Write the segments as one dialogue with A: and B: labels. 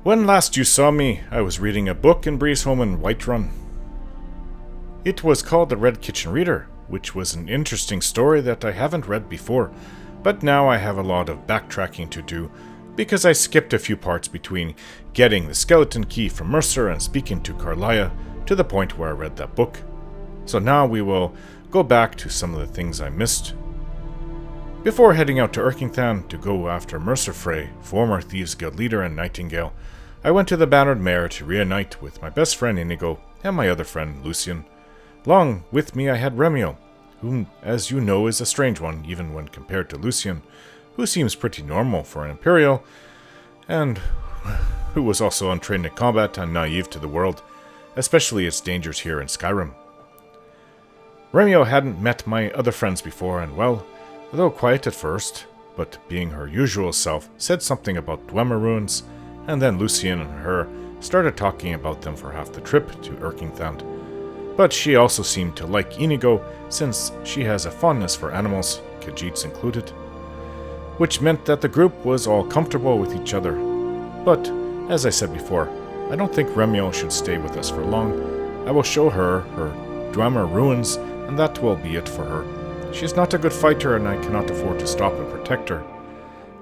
A: When last you saw me, I was reading a book in Breeze Home in Whiterun. It was called The Red Kitchen Reader, which was an interesting story that I haven't read before, but now I have a lot of backtracking to do, because I skipped a few parts between getting the skeleton key from Mercer and speaking to Karliah to the point where I read that book. So now we will go back to some of the things I missed. Before heading out to Erkingthan to go after Mercer Frey, former Thieves Guild leader and Nightingale, I went to the Bannered Mare to reunite with my best friend Inigo and my other friend Lucian. Along with me I had Remiel, whom, as you know, is a strange one even when compared to Lucian, who seems pretty normal for an Imperial, and who was also untrained in combat and naive to the world, especially its dangers here in Skyrim. Remiel hadn't met my other friends before, and well, though quiet at first, but being her usual self, said something about Dwemer Ruins, and then Lucian and her started talking about them for half the trip to Erkingthan. But she also seemed to like Inigo, since she has a fondness for animals, Khajiits included, which meant that the group was all comfortable with each other. But, as I said before, I don't think Remiel should stay with us for long. I will show her Dwemer Ruins, and that will be it for her. She is not a good fighter, and I cannot afford to stop and protect her.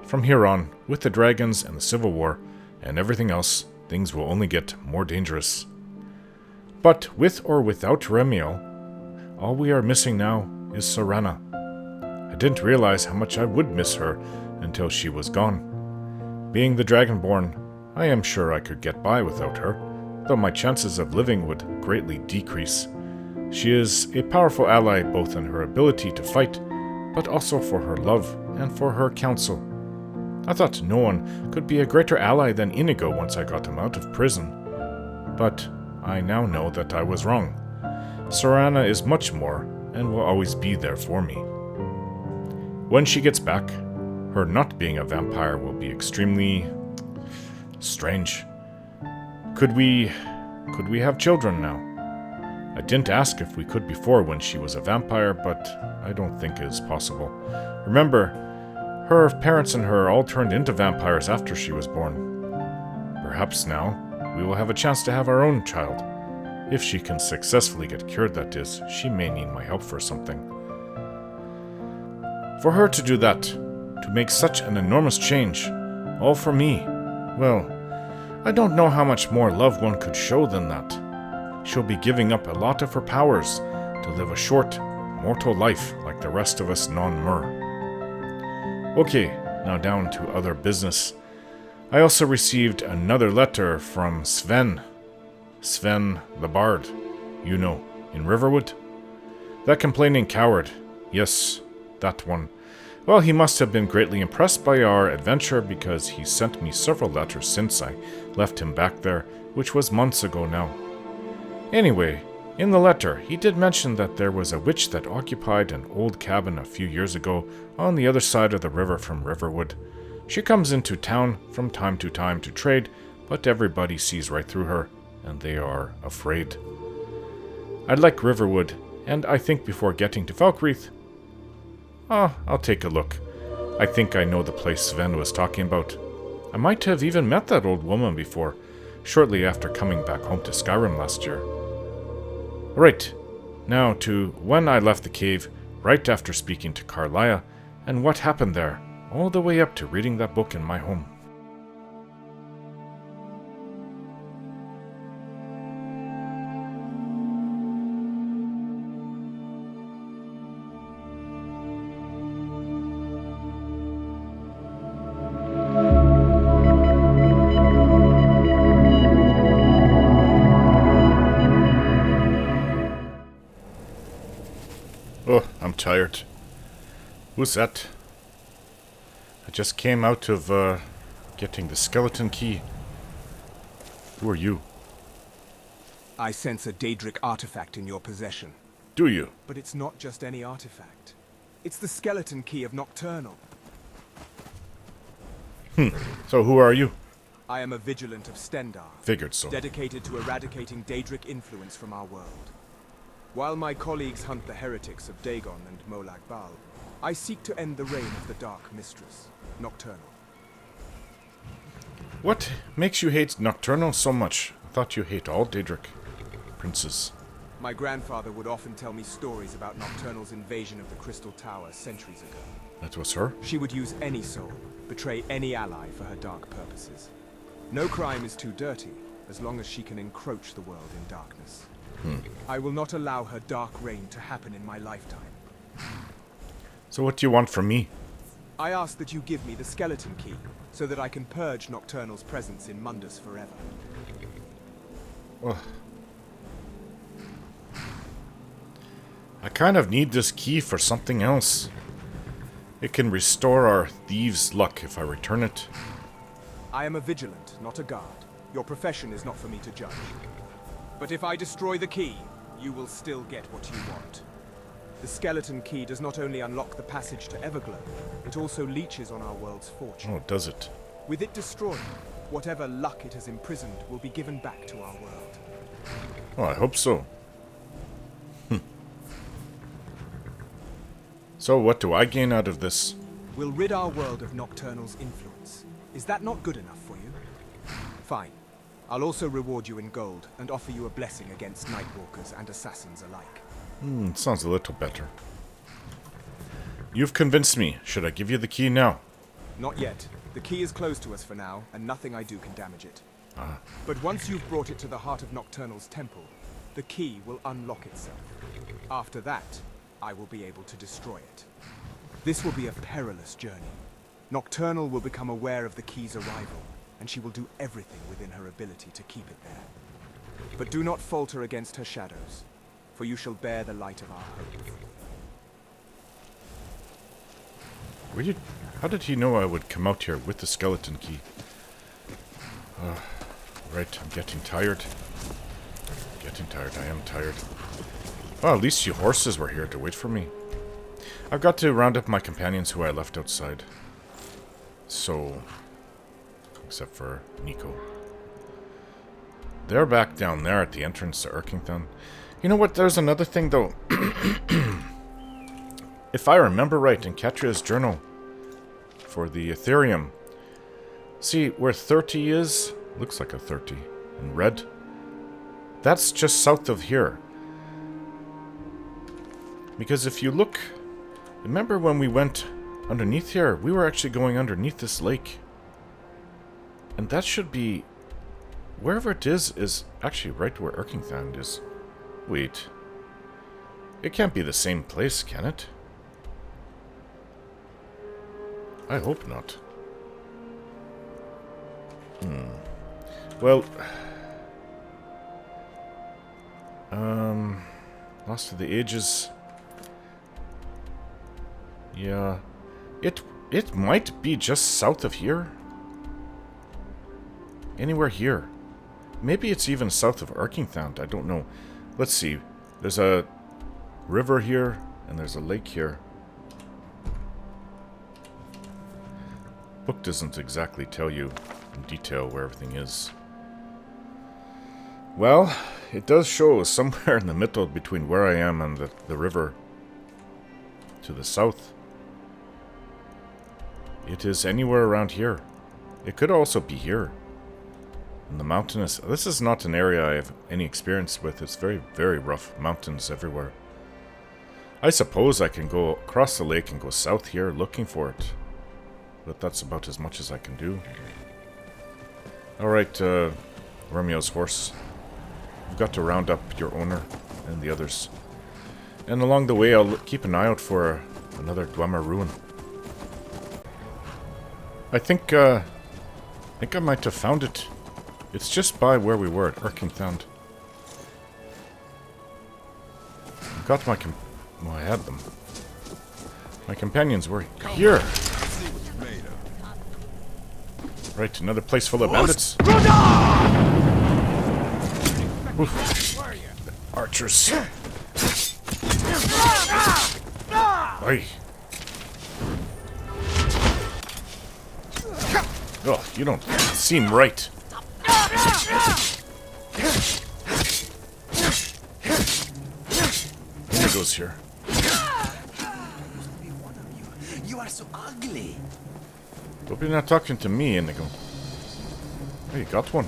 A: From here on, with the dragons and the Civil War, and everything else, things will only get more dangerous. But with or without Remiel, all we are missing now is Serana. I didn't realize how much I would miss her until she was gone. Being the Dragonborn, I am sure I could get by without her, though my chances of living would greatly decrease. She is a powerful ally both in her ability to fight, but also for her love and for her counsel. I thought no one could be a greater ally than Inigo once I got him out of prison, but I now know that I was wrong. Serana is much more, and will always be there for me. When she gets back, her not being a vampire will be extremely strange. Could we have children now? I didn't ask if we could before when she was a vampire, but I don't think it is possible. Remember, her parents and her all turned into vampires after she was born. Perhaps now we will have a chance to have our own child. If she can successfully get cured, that is, she may need my help for something. For her to do that, to make such an enormous change, all for me, well, I don't know how much more love one could show than that. She'll be giving up a lot of her powers to live a short, mortal life like the rest of us non-Mer. Okay, now down to other business. I also received another letter from Sven. Sven the Bard, you know, in Riverwood. That complaining coward. Yes, that one. Well, he must have been greatly impressed by our adventure because he sent me several letters since I left him back there, which was months ago now. Anyway, in the letter, he did mention that there was a witch that occupied an old cabin a few years ago on the other side of the river from Riverwood. She comes into town from time to time to trade, but everybody sees right through her, and they are afraid. I like Riverwood, and I think before getting to Falkreath, I'll take a look. I think I know the place Sven was talking about. I might have even met that old woman before, shortly after coming back home to Skyrim last year. Right, now to when I left the cave, right after speaking to Karliah, and what happened there, all the way up to reading that book in my home. Oh, I'm tired. Who's that? I just came out of, getting the skeleton key. Who are you?
B: I sense a Daedric artifact in your possession.
A: Do you?
B: But it's not just any artifact. It's the skeleton key of Nocturnal.
A: So who are you?
B: I am a vigilant of Stendarr.
A: Figured so.
B: Dedicated to eradicating Daedric influence from our world. While my colleagues hunt the heretics of Dagon and Molag Bal, I seek to end the reign of the Dark Mistress, Nocturnal.
A: What makes you hate Nocturnal so much? I thought you hate all Daedric princes.
B: My grandfather would often tell me stories about Nocturnal's invasion of the Crystal Tower centuries ago.
A: That was her?
B: She would use any soul, betray any ally for her dark purposes. No crime is too dirty, as long as she can encroach the world in darkness. I will not allow her dark reign to happen in my lifetime.
A: So what do you want from me?
B: I ask that you give me the skeleton key, so that I can purge Nocturnal's presence in Mundus forever.
A: Ugh. I kind of need this key for something else. It can restore our thieves' luck if I return it.
B: I am a vigilant, not a guard. Your profession is not for me to judge. But if I destroy the key, you will still get what you want. The skeleton key does not only unlock the passage to Everglow, it also leeches on our world's fortune.
A: Oh, does it?
B: With it destroyed, whatever luck it has imprisoned will be given back to our world.
A: Oh, I hope so. So what do I gain out of this?
B: We'll rid our world of Nocturnal's influence. Is that not good enough for you? Fine. I'll also reward you in gold and offer you a blessing against Nightwalkers and assassins alike.
A: Sounds a little better. You've convinced me. Should I give you the key now?
B: Not yet. The key is closed to us for now, and nothing I do can damage it. But once you've brought it to the heart of Nocturnal's temple, the key will unlock itself. After that, I will be able to destroy it. This will be a perilous journey. Nocturnal will become aware of the key's arrival, and she will do everything within her ability to keep it there. But do not falter against her shadows, for you shall bear the light of our hope.
A: How did he know I would come out here with the skeleton key? Right, I'm getting tired. I am tired. Well, at least you horses were here to wait for me. I've got to round up my companions who I left outside. So, except for Nico. They're back down there at the entrance to Erkington. You know what, there's another thing though. If I remember right in Catria's journal for the Ethereum, see where 30 is? Looks like a 30 in red. That's just south of here. Because if you look, remember when we went underneath here, we were actually going underneath this lake. And that should be, wherever it is actually right where Erkington is. Wait. It can't be the same place, can it? I hope not. Well, Lost to the Ages. Yeah, it might be just south of here. Anywhere here. Maybe it's even south of Erkington. I don't know. Let's see. There's a river here, and there's a lake here. Book doesn't exactly tell you in detail where everything is. Well, it does show somewhere in the middle between where I am and the river to the south. It is anywhere around here. It could also be here. And the mountainous... This is not an area I have any experience with. It's very, very rough. Mountains everywhere. I suppose I can go across the lake and go south here looking for it. But that's about as much as I can do. Alright, Romeo's horse. You've got to round up your owner and the others. And along the way, I'll keep an eye out for another Dwemer Ruin. I think I might have found it. It's just by where we were at Erkington. I've got my well, I had them. My companions were here. Right, another place full of bandits. Oof. Archers. Oi. Oh, you don't seem right. Indigo's here.
C: You are so ugly.
A: Hope you're not talking to me, Indigo. Oh, you got one.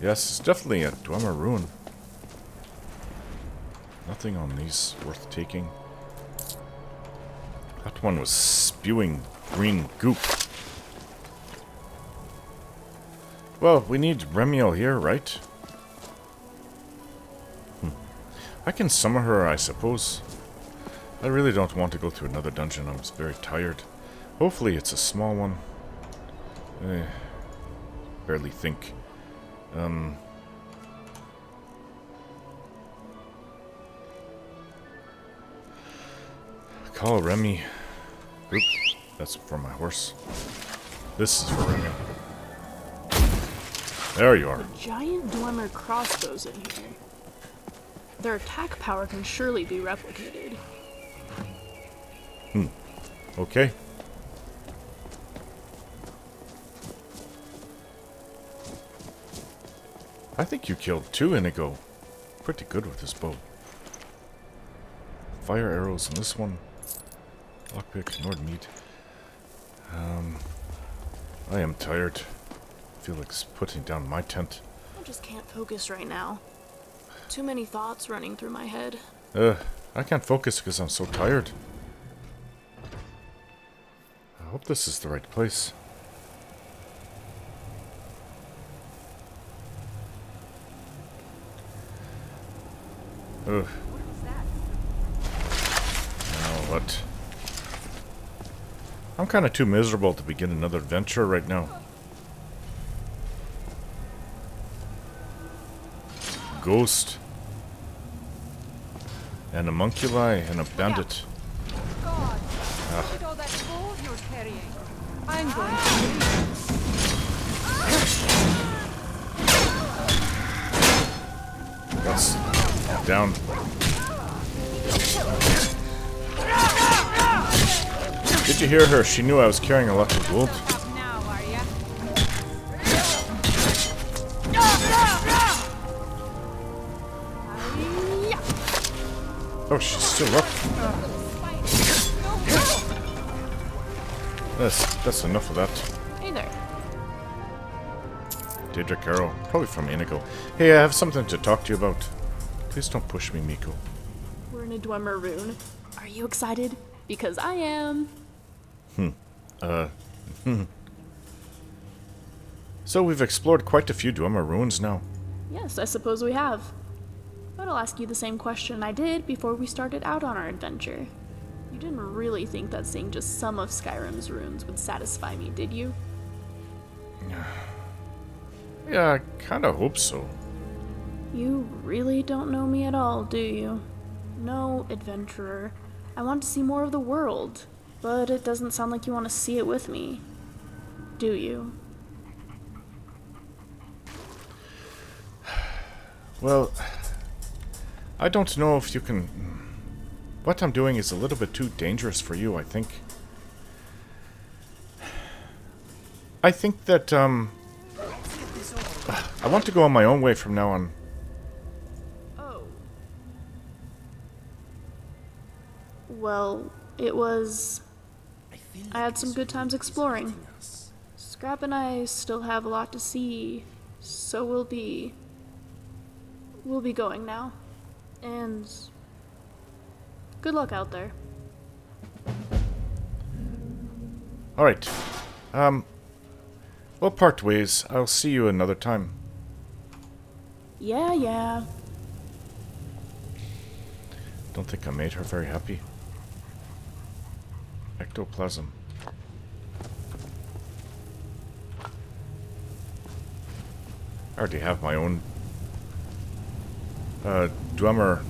A: Yes, it's definitely a Dwemer Ruin. Nothing on these worth taking. That one was spewing green goop. Well, we need Remiel here, right? I can summon her, I suppose. I really don't want to go through another dungeon. I'm very tired. Hopefully it's a small one. Barely think. Call Remy. Oop, that's for my horse. This is for Remy. There you are.
C: Giant Dwemer crossbows in here. Their attack power can surely be replicated.
A: Okay. I think you killed 2 Inigo. Pretty good with this bow. Fire arrows in this one. Lockpick, Nordmead. I am tired. Feel like putting down my tent.
C: I just can't focus right now. Too many thoughts running through my head.
A: I can't focus because I'm so tired. I hope this is the right place. Ugh. Now what? I'm kind of too miserable to begin another adventure right now. Ghost. And a monculi and a bandit.
D: God, look at all that gold you're carrying. I'm going to
A: That's down. Did you hear her? She knew I was carrying a lot of gold.
D: now, are ya?
A: Oh, she's still up. That's enough of that.
C: Hey there.
A: Daedric arrow. Probably from Inigo. Hey, I have something to talk to you about. Please don't push me, Miko.
C: We're in a Dwemer Ruin. Are you excited? Because I am.
A: So we've explored quite a few Dwemer ruins now.
C: Yes, I suppose we have. But I'll ask you the same question I did before we started out on our adventure. You didn't really think that seeing just some of Skyrim's ruins would satisfy me, did you?
A: Yeah, I kinda hope so.
C: You really don't know me at all, do you? No, adventurer. I want to see more of the world, but it doesn't sound like you want to see it with me. Do you?
A: Well, I don't know if you can... What I'm doing is a little bit too dangerous for you, I think. I think that, I want to go on my own way from now on.
C: Oh. Well, it was... I had some good times exploring. Scrap and I still have a lot to see, so we'll be going now. And good luck out there.
A: Alright. We'll part ways. I'll see you another time.
C: Yeah.
A: Don't think I made her very happy. Ectoplasm. I already have my own Dwemer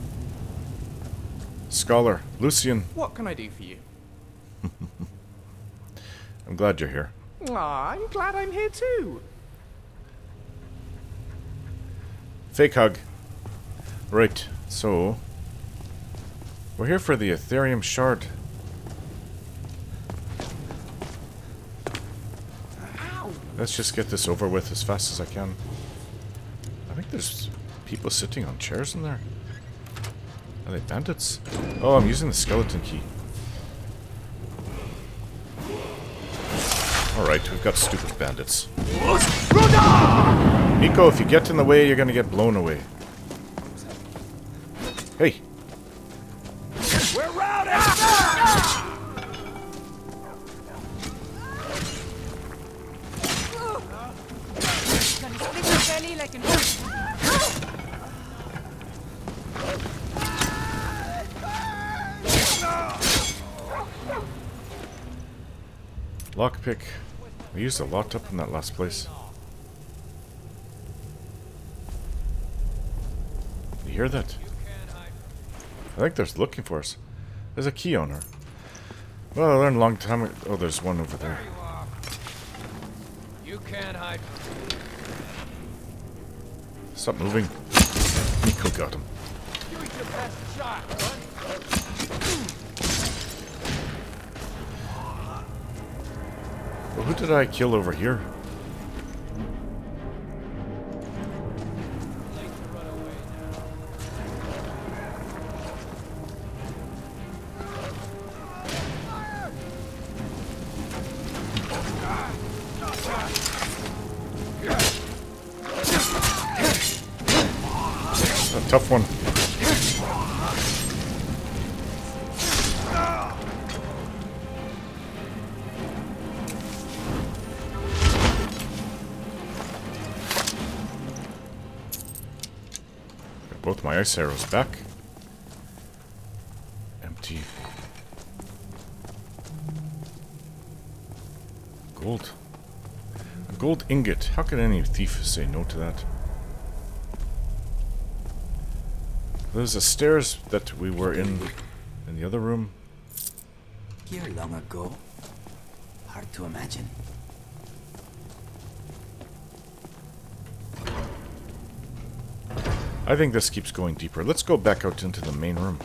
A: scholar, Lucian.
B: What can I do for you?
A: I'm glad you're here.
B: Aw, I'm glad I'm here too.
A: Fake hug. Right, so... We're here for the Ethereum Shard. Let's just get this over with as fast as I can. I think there's people sitting on chairs in there. Are they bandits? Oh, I'm using the skeleton key. Alright, we've got stupid bandits. Nico, if you get in the way, you're gonna get blown away. Hey!
B: We're routed!
D: Gonna split your belly like an
A: Lockpick. We used a lot up in that last place. You hear that? I think they're looking for us. There's a key on her. Well, I learned a long time ago. Oh, there's one over there.
E: You can't hide.
A: Stop moving. Nico got him.
E: Give it your best shot, son.
A: Well, who did I kill over here? A tough one. Got both my ice arrows back. Empty. Gold. A gold ingot. How could any thief say no to that? There's the stairs that we were in the other room.
F: Here long ago. Hard to imagine.
A: I think this keeps going deeper. Let's go back out into the main room.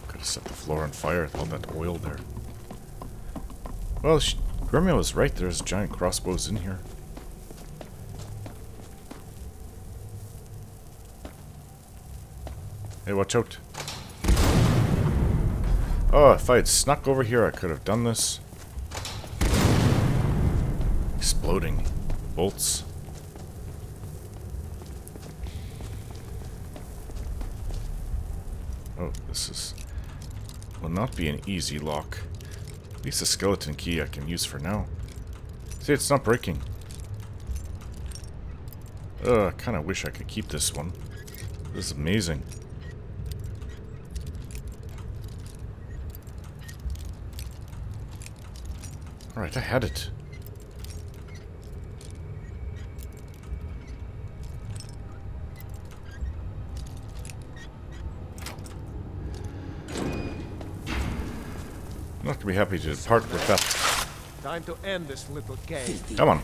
A: Could have set the floor on fire with all that oil there. Well, Gremio was right. There's giant crossbows in here. Hey, watch out. Oh, if I had snuck over here, I could have done this. Exploding bolts. Oh, this will not be an easy lock. At least a skeleton key I can use for now. See, it's not breaking. I kind of wish I could keep this one. This is amazing. Alright, I had it. I'm not gonna be happy to depart with that.
B: Time to end this little game.
A: Come on.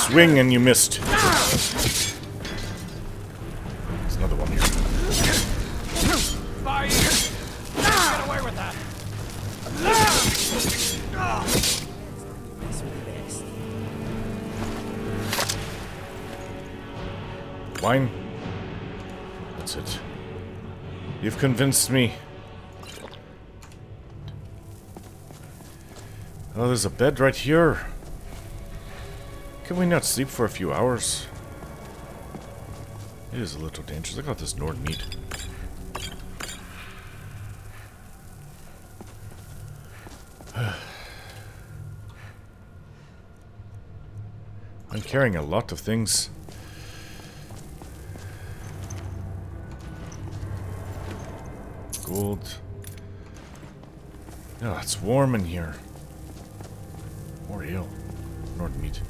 A: Swing and you missed. There's another one here.
E: Fire! Get away with that!
A: Wine. That's it. You've convinced me. Oh, there's a bed right here. Can we not sleep for a few hours? It is a little dangerous. Look at this Nord meat. I'm carrying a lot of things. Gold. Yeah, it's warm in here. More ale. Nord meat.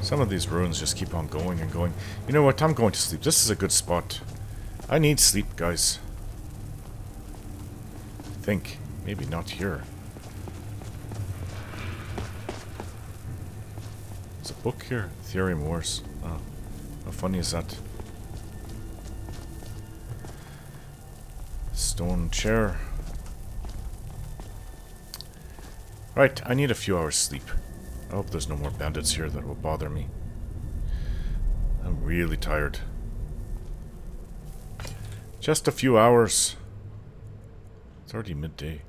A: Some of these ruins just keep on going and going. You know what? I'm going to sleep. This is a good spot. I need sleep, guys. I think. Maybe not here. There's a book here. Theory Moors. Oh, how funny is that? Stone chair. Right, I need a few hours sleep. I hope there's no more bandits here that will bother me. I'm really tired. Just a few hours. It's already midday.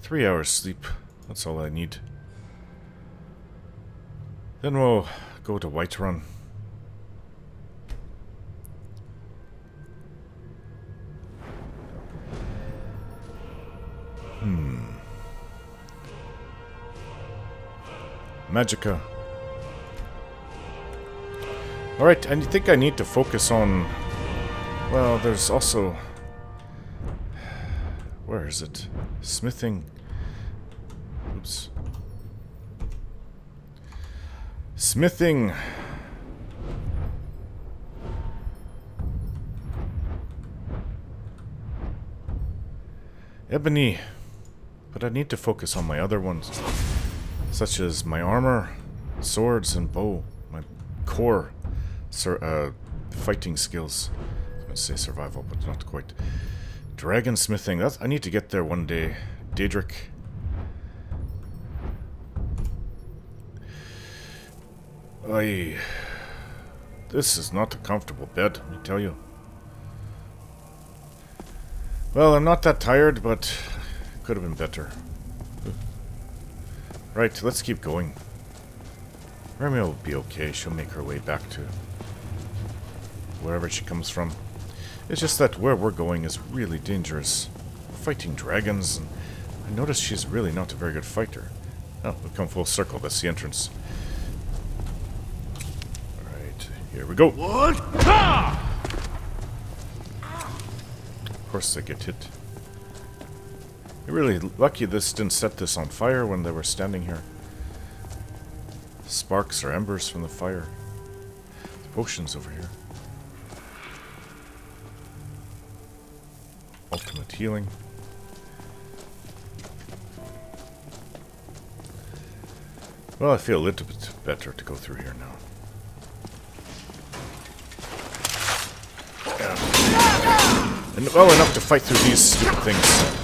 A: 3 hours sleep. That's all I need. Then we'll go to Whiterun. Magicka. Alright, I think I need to focus on... Well, there's also... Where is it? Smithing. Oops. Smithing. Ebony. But I need to focus on my other ones. Such as my armor, swords, and bow. My core fighting skills. I was going to say survival, but not quite. Dragon smithing. I need to get there one day. Daedric. This is not a comfortable bed, let me tell you. Well, I'm not that tired, but it could have been better. Right, let's keep going. Remy will be okay. She'll make her way back to wherever she comes from. It's just that where we're going is really dangerous. We're fighting dragons, and I noticed she's really not a very good fighter. Oh, we've come full circle. That's the entrance. Alright, here we go. What? Of course they get hit. You're really lucky this didn't set this on fire when they were standing here. Sparks or embers from the fire. Potions over here. Ultimate healing. Well, I feel a little bit better to go through here now. Yeah. And well enough to fight through these stupid things.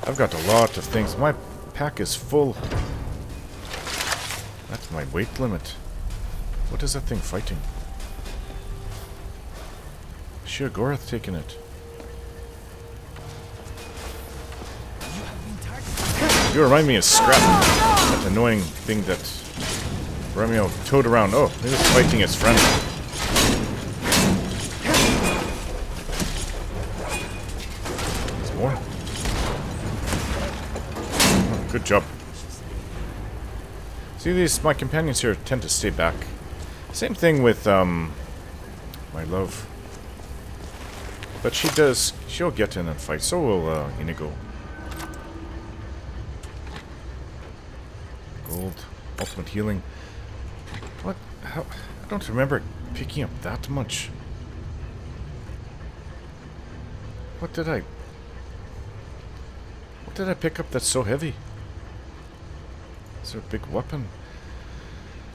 A: I've got a lot of things. My pack is full. That's my weight limit. What is that thing fighting? Sure, Gorath taking it. You remind me of Scrap. That annoying thing that Romeo towed around. Oh, he was fighting his friend. There's more. Good job. See, my companions here tend to stay back. Same thing with, my love. But she'll get in and fight. So will, Inigo. Gold. Ultimate healing. What? How? I don't remember picking up that much. What did I pick up that's so heavy? Is there a big weapon?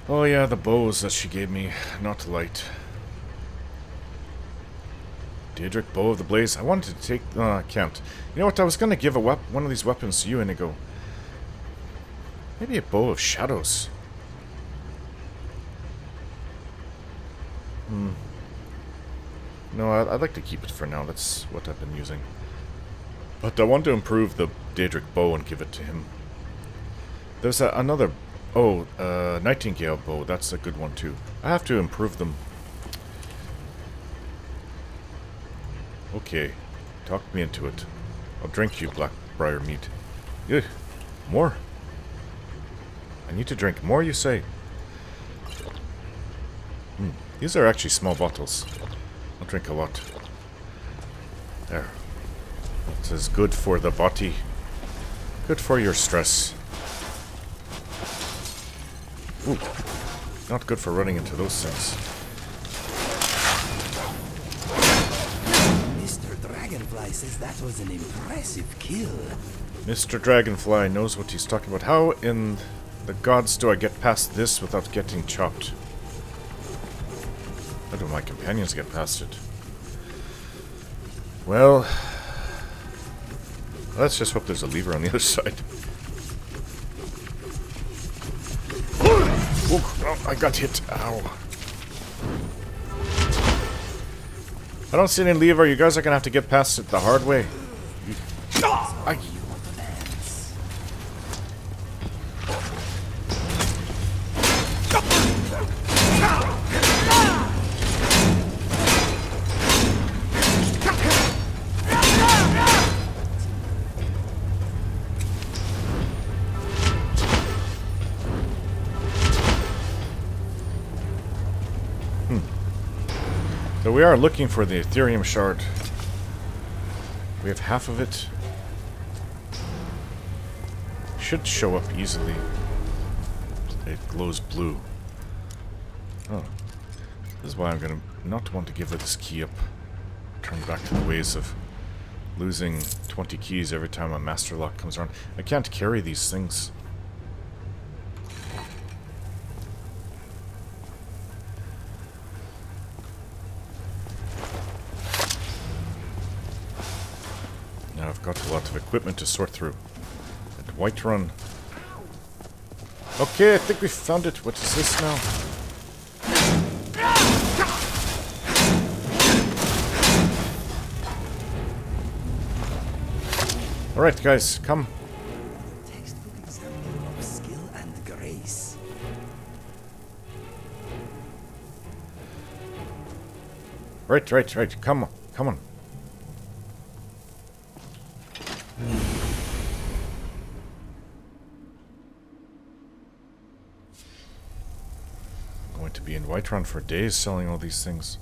A: Oh yeah, the bows that she gave me. Not light. Daedric Bow of the Blaze. I wanted to take... I can't. You know what? I was going to give one of these weapons to you, Inigo. Maybe a Bow of Shadows. No, I'd like to keep it for now. That's what I've been using. But I want to improve the Daedric Bow and give it to him. There's another... Oh, Nightingale Bow. That's a good one too. I have to improve them. Okay. Talk me into it. I'll drink you, Blackbriar meat. Ugh. More? I need to drink more, you say? These are actually small bottles. I'll drink a lot. There. This is good for the body. Good for your stress. Ooh. Not good for running into those things.
F: Mr. Dragonfly says that was an impressive kill.
A: Mr. Dragonfly knows what he's talking about. How in the gods do I get past this without getting chopped? How do my companions get past it? Well, let's just hope there's a lever on the other side. Oh, I got hit. Ow. I don't see any lever. You guys are going to have to get past it the hard way. I... So we are looking for the Ethereum shard. We have half of it. Should show up easily. It glows blue. Oh. This is why I'm gonna not want to give this key up. Turn back to the ways of losing 20 keys every time a master lock comes around. I can't carry these things. Now I've got a lot of equipment to sort through. At Whiterun. Okay, I think we found it. What is this now? Alright guys, come.
F: Textbook example of skill and grace.
A: Right. Come on. Going to be in Whiterun for days selling all these things.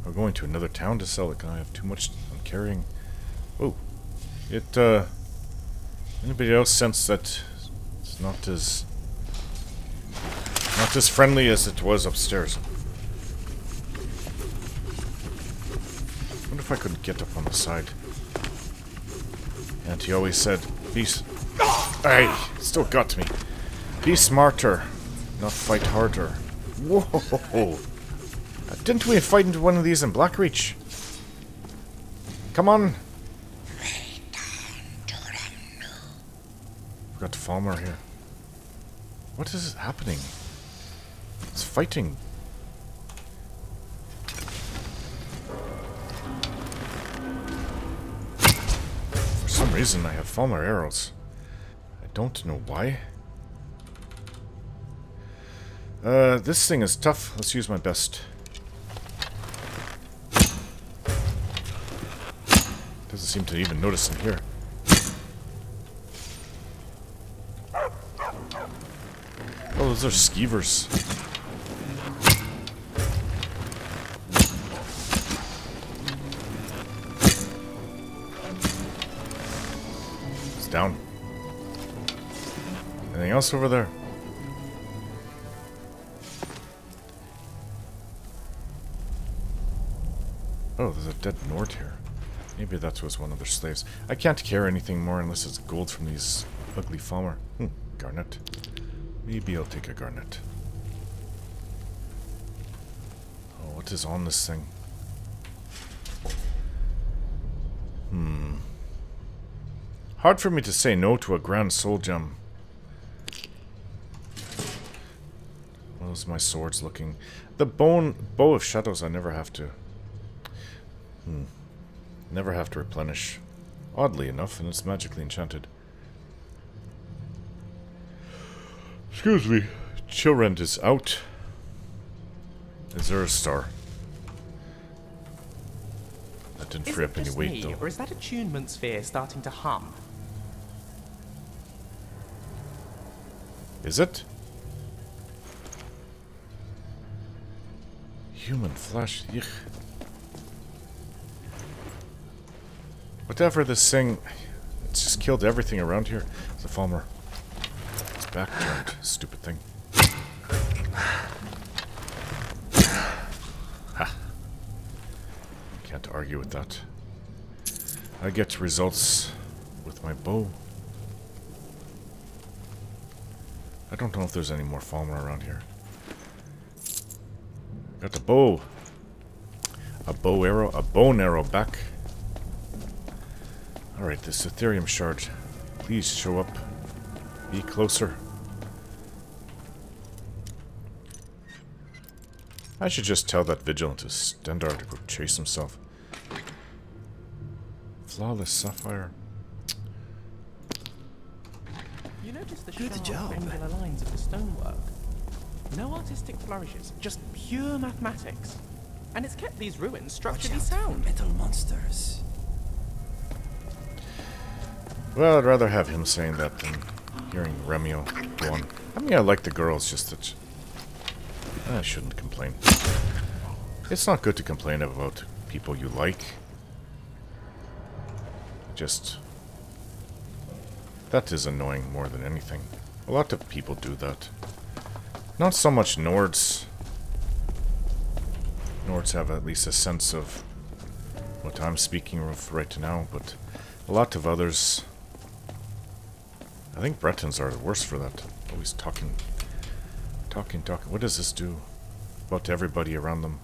A: We're going to another town to sell it. I have too much I'm carrying. Oh. Anybody else sense that it's not as friendly as it was upstairs? I wonder if I could get up on the side. And he always said, "Peace." Hey, still got me. Be smarter, not fight harder. Whoa! Didn't we fight into one of these in Blackreach? Come on. We've got Falmer here. What is happening? It's fighting. For some reason I have Falmer arrows. I don't know why. This thing is tough. Let's use my best. Doesn't seem to even notice in here. Oh, those are skeevers. It's down. Anything else over there? Oh, there's a dead Nord here. Maybe that was one of their slaves. I can't carry anything more unless it's gold from these ugly Falmer. Garnet. Maybe I'll take a garnet. Oh, what is on this thing? Hard for me to say no to a grand soul gem. How's my swords looking? The bow of shadows I never have to... Never have to replenish. Oddly enough, and it's magically enchanted. Excuse me. Chillrend is out. Is there a star? That didn't free up any weight, though.
G: Or is that attunement sphere starting to hum?
A: Is it? Human flesh. Yuck. Whatever this thing... It's just killed everything around here. It's a Falmer. It's back turned. Stupid thing. Ha. Can't argue with that. I get results with my bow. I don't know if there's any more Falmer around here. Got a bow. A bow arrow. A bone arrow back. Alright, this Ethereum shard. Please show up. Be closer. I should just tell that Vigilant to Stendar to go chase himself. Flawless Sapphire.
G: You notice the
F: Good
G: sharp,
F: job.
G: angular lines of the stonework? No artistic flourishes, just pure mathematics. And it's kept these ruins
F: Watch
G: structurally
F: out for
G: sound.
F: metal monsters.
A: Well, I'd rather have him saying that than hearing Remio go on. I mean, I like the girls, just that I shouldn't complain. It's not good to complain about people you like. Just... that is annoying more than anything. A lot of people do that. Not so much Nords. Nords have at least a sense of what I'm speaking of right now, but a lot of others... I think Bretons are the worst for that. Always talking. What does this do about everybody around them?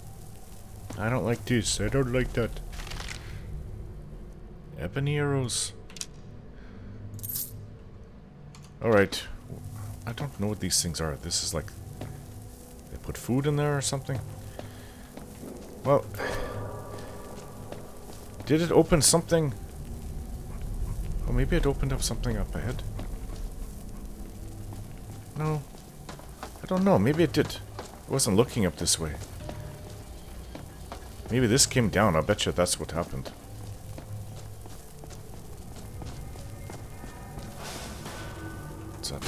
A: I don't like this. I don't like that. Ebony arrows. Alright. I don't know what these things are. This is like... they put food in there or something? Well... did it open something? Oh, maybe it opened up something up ahead. No. I don't know. Maybe it did. I wasn't looking up this way. Maybe this came down. I'll bet you that's what happened. What's that?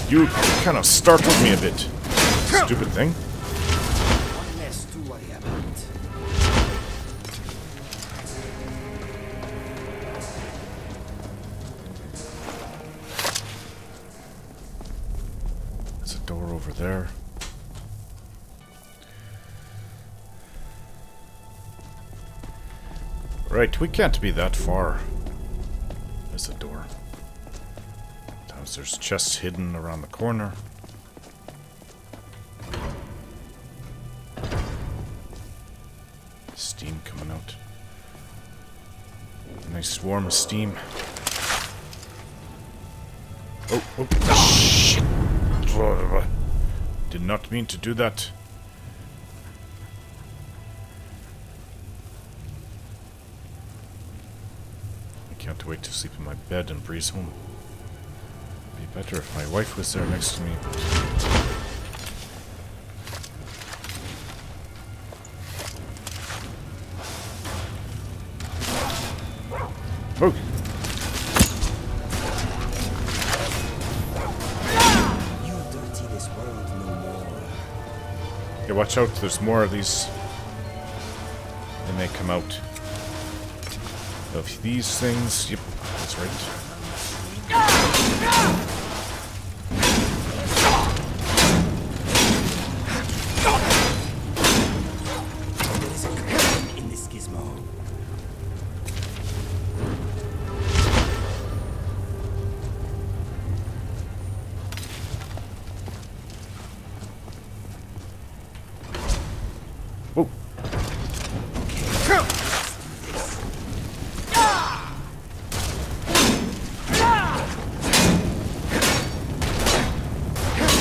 A: You kind of startled me a bit. Stupid thing.
F: One less to worry about.
A: There's a door over there. Right, we can't be that far. There's a door. Sometimes there's chests hidden around the corner. Steam coming out. Nice swarm of steam. Oh, shit! Did not mean to do that. I can't wait to sleep in my bed and breeze home. It'd be better if my wife was there next to me. Oh!
F: You dirty this world no more.
A: Yeah, watch out, there's more of these. They may come out of these things. Yep, that's right.
F: There is a crack in this gizmo.
A: Whoa!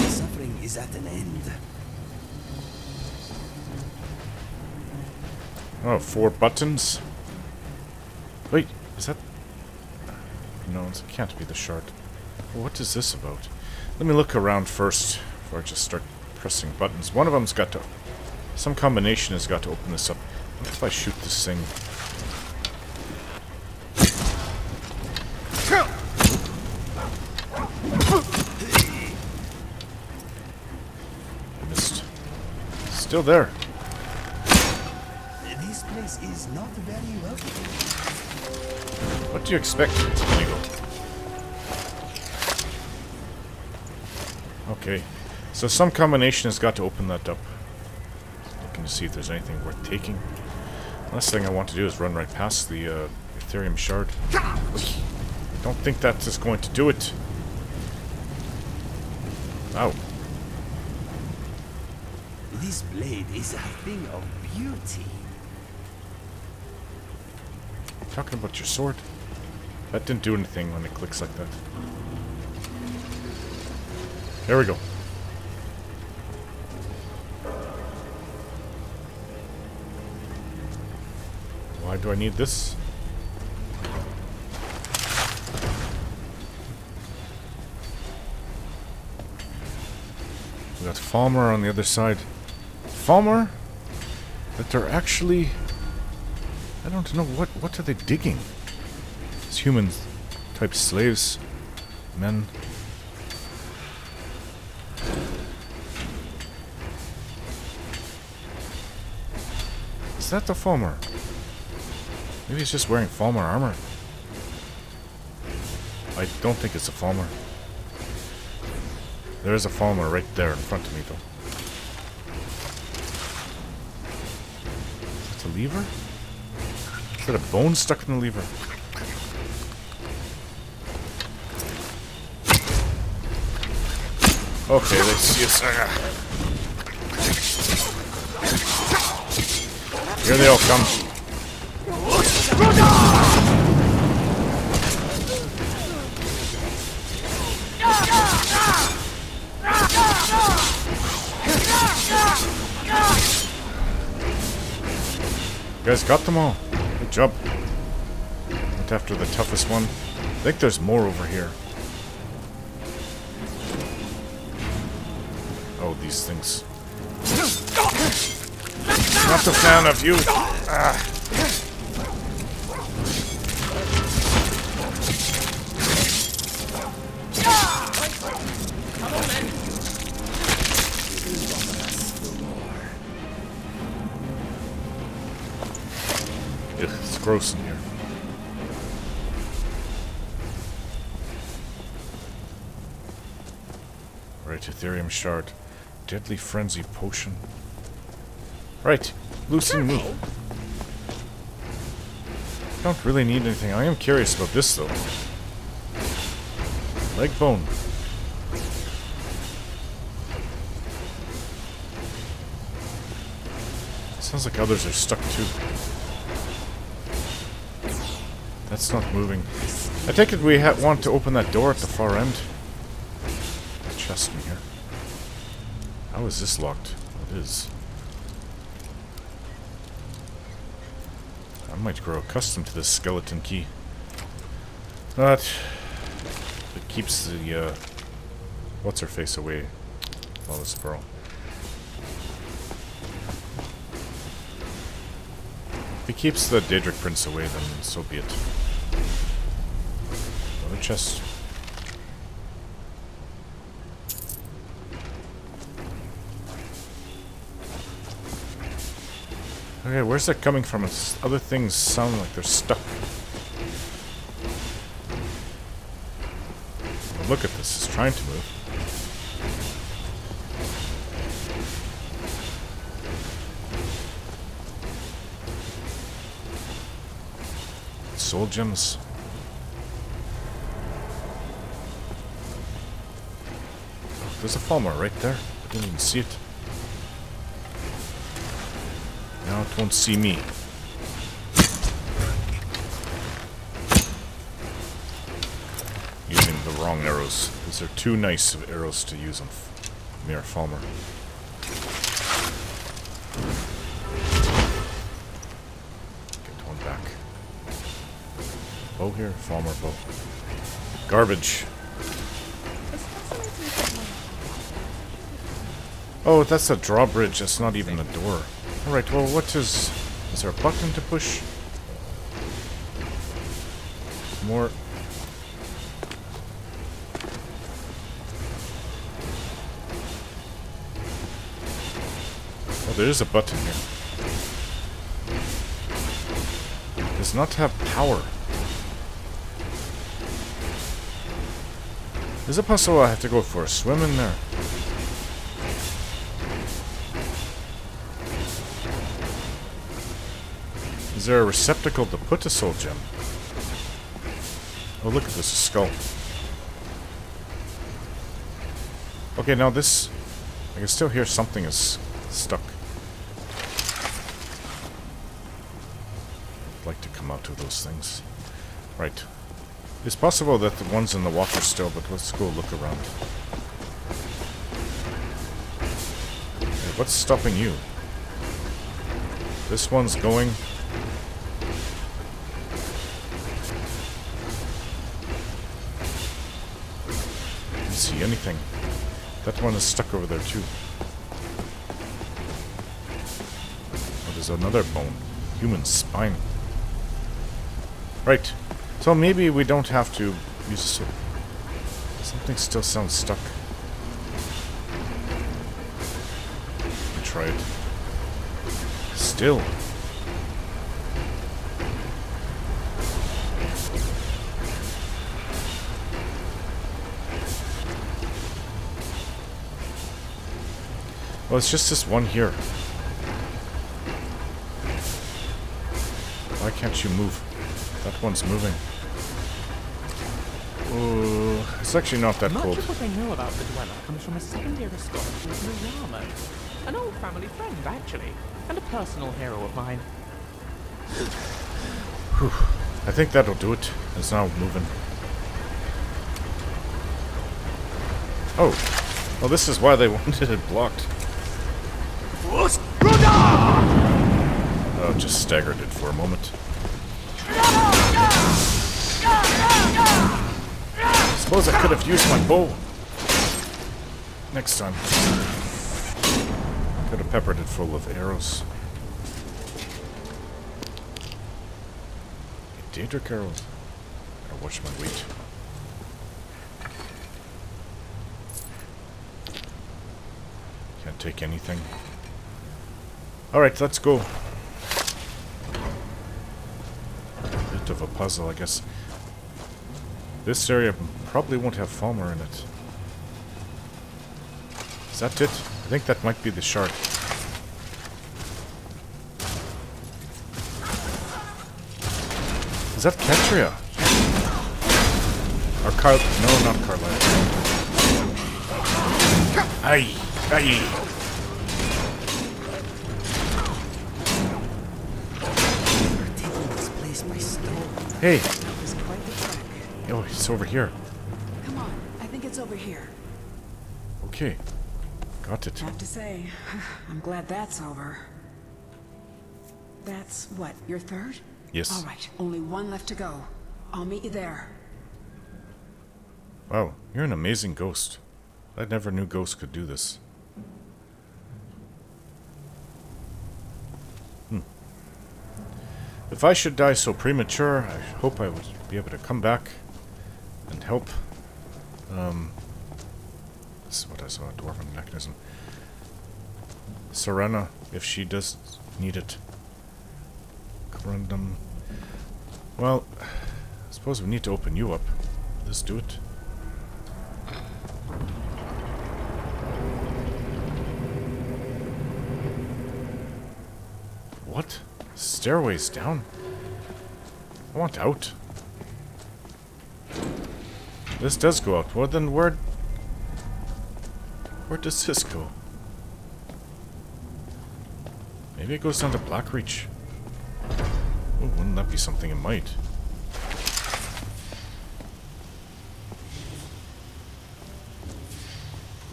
F: Suffering is at an end.
A: Oh, 4 buttons? Wait, is that... no, it can't be the shard. Well, what is this about? Let me look around first, before I just start pressing buttons. One of them's got to... some combination has got to open this up. What if I shoot this thing? I missed. Still there.
F: This place is not very welcoming.
A: What do you expect, amigo? Okay. So some combination has got to open that up. Looking to see if there's anything worth taking. Last thing I want to do is run right past the Ethereum shard. Don't think that is going to do it. Ow.
F: This blade is a thing of beauty.
A: Talking about your sword. That didn't do anything when it clicks like that. There we go. Why do I need this? We got Falmer on the other side. Falmer? But they're actually... I don't know, what are they digging? It's human type slaves. Men. Is that the Falmer? Maybe he's just wearing Falmer armor. I don't think it's a Falmer. There is a Falmer right there in front of me, though. Is that a lever? Is that a bone stuck in the lever? Okay, let's see us. Here they all come. You guys got them all. Good job. Went after the toughest one. I think there's more over here. Oh, these things. Not a fan of you. Ah. Ugh, it's gross in here. Right, Ethereum shard. Deadly frenzy potion. Right, loosen move. Don't really need anything. I am curious about this though. Leg bone. Sounds like others are stuck too. That's not moving. I take it we want to open that door at the far end. Chest in here. How is this locked? It is. I might grow accustomed to this skeleton key. But it keeps the what's her face away. Oh, this pearl. If it keeps the Daedric Prince away, then so be it. Another chest. Okay, where's that coming from? It's, other things sound like they're stuck. Well, look at this, it's trying to move. Soul gems. Oh, there's a Falmer right there. I didn't even see it. Now it won't see me. Using the wrong arrows. These are too nice of arrows to use on mere Falmer. Get one back. Bow here, Falmer bow. Garbage. Oh, that's a drawbridge. That's not even a door. Alright, well, what is... Is there a button to push? More... Oh, there is a button here. It does not have power. Is it possible I have to go for a swim in there? Is there a receptacle to put a soul gem? Oh, look at this, a skull. Okay, now this... I can still hear something is stuck. like to come out of those things. Right. It's possible that the one's in the water still, but let's go look around. Hey, what's stopping you? This one's going. Didn't see anything. That one is stuck over there too. Oh, there's another bone. Human spine. Right. So maybe we don't have to use a sword. Something still sounds stuck. Let me try it. Still. Well, it's just this one here. Why can't you move? That one's moving. Oh, it's actually not that cold.
G: Much of what I know about the Dwemer comes from a second-year scholar called Serana. An old family friend, actually, and a personal hero of mine.
A: Whew. I think that'll do it. It's now moving. Oh. Well, this is why they wanted it blocked. Oh, just staggered it for a moment. Suppose I could have used my bow. Next time. Could have peppered it full of arrows. Daedric arrows. Gotta watch my weight. Can't take anything. Alright, let's go. Bit of a puzzle, I guess. This area probably won't have Falmer in it. Is that it? I think that might be the shard. Is that Karliah? Or no, not Karliah. Aye! Aye! Hey! Oh, it's over here.
H: Come on, I think it's over here.
A: Okay. Got it.
H: I have to say, I'm glad that's over. That's what, your third?
A: Yes.
H: All right, only one left to go. I'll meet you there.
A: Wow, you're an amazing ghost. I never knew ghosts could do this. If I should die so premature, I hope I would be able to come back and help. This is what I saw, a dwarven mechanism. Serana, if she does need it. Corundum. Well, I suppose we need to open you up. Let's do it. What? Stairways down? I want out. This does go out. Well, then where does this go? Maybe it goes down to Blackreach. Oh, wouldn't that be something? It might.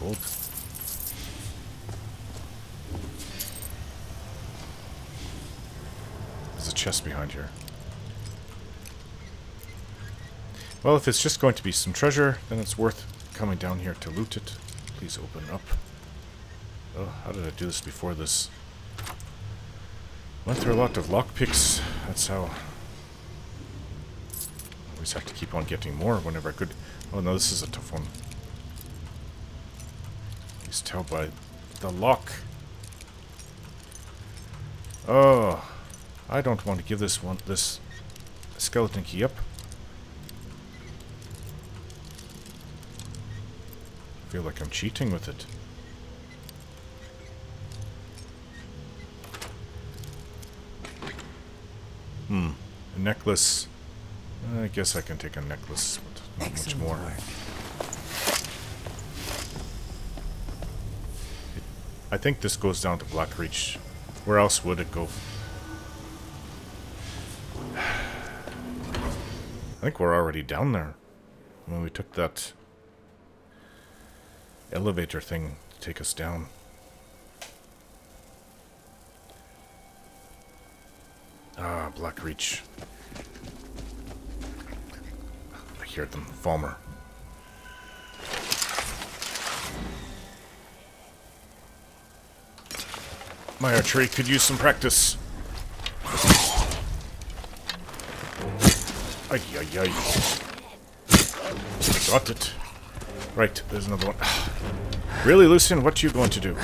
A: Gold. There's a chest behind here. Well, if it's just going to be some treasure, then it's worth coming down here to loot it. Please open up. Oh, how did I do this before this? Went through a lot of lockpicks. That's how. Always have to keep on getting more whenever I could. Oh no, this is a tough one. Please tell by the lock. Oh, I don't want to give this skeleton key up. I feel like I'm cheating with it. A necklace. I guess I can take a necklace, but not much more. I think this goes down to Blackreach. Where else would it go? think we're already down there. When we took that elevator thing to take us down. Ah, Blackreach. I hear them. Falmer. My archery could use some practice. Ay, ay, ay. I got it. Right, there's another one. Really, Lucian, what are you going to do?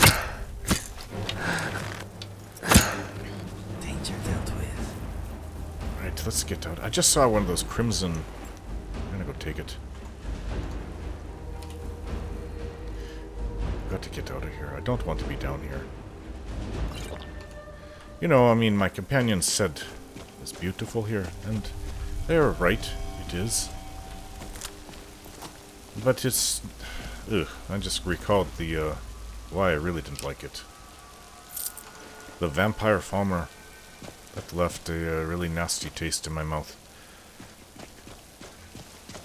F: Danger dealt with.
A: Right, let's get out. I just saw one of those crimson. I'm gonna go take it. Got to get out of here. I don't want to be down here. You know, I mean, my companions said it's beautiful here, and they're right. It is. But it's... Ugh, I just recalled the, why I really didn't like it. The vampire Falmer. That left a really nasty taste in my mouth.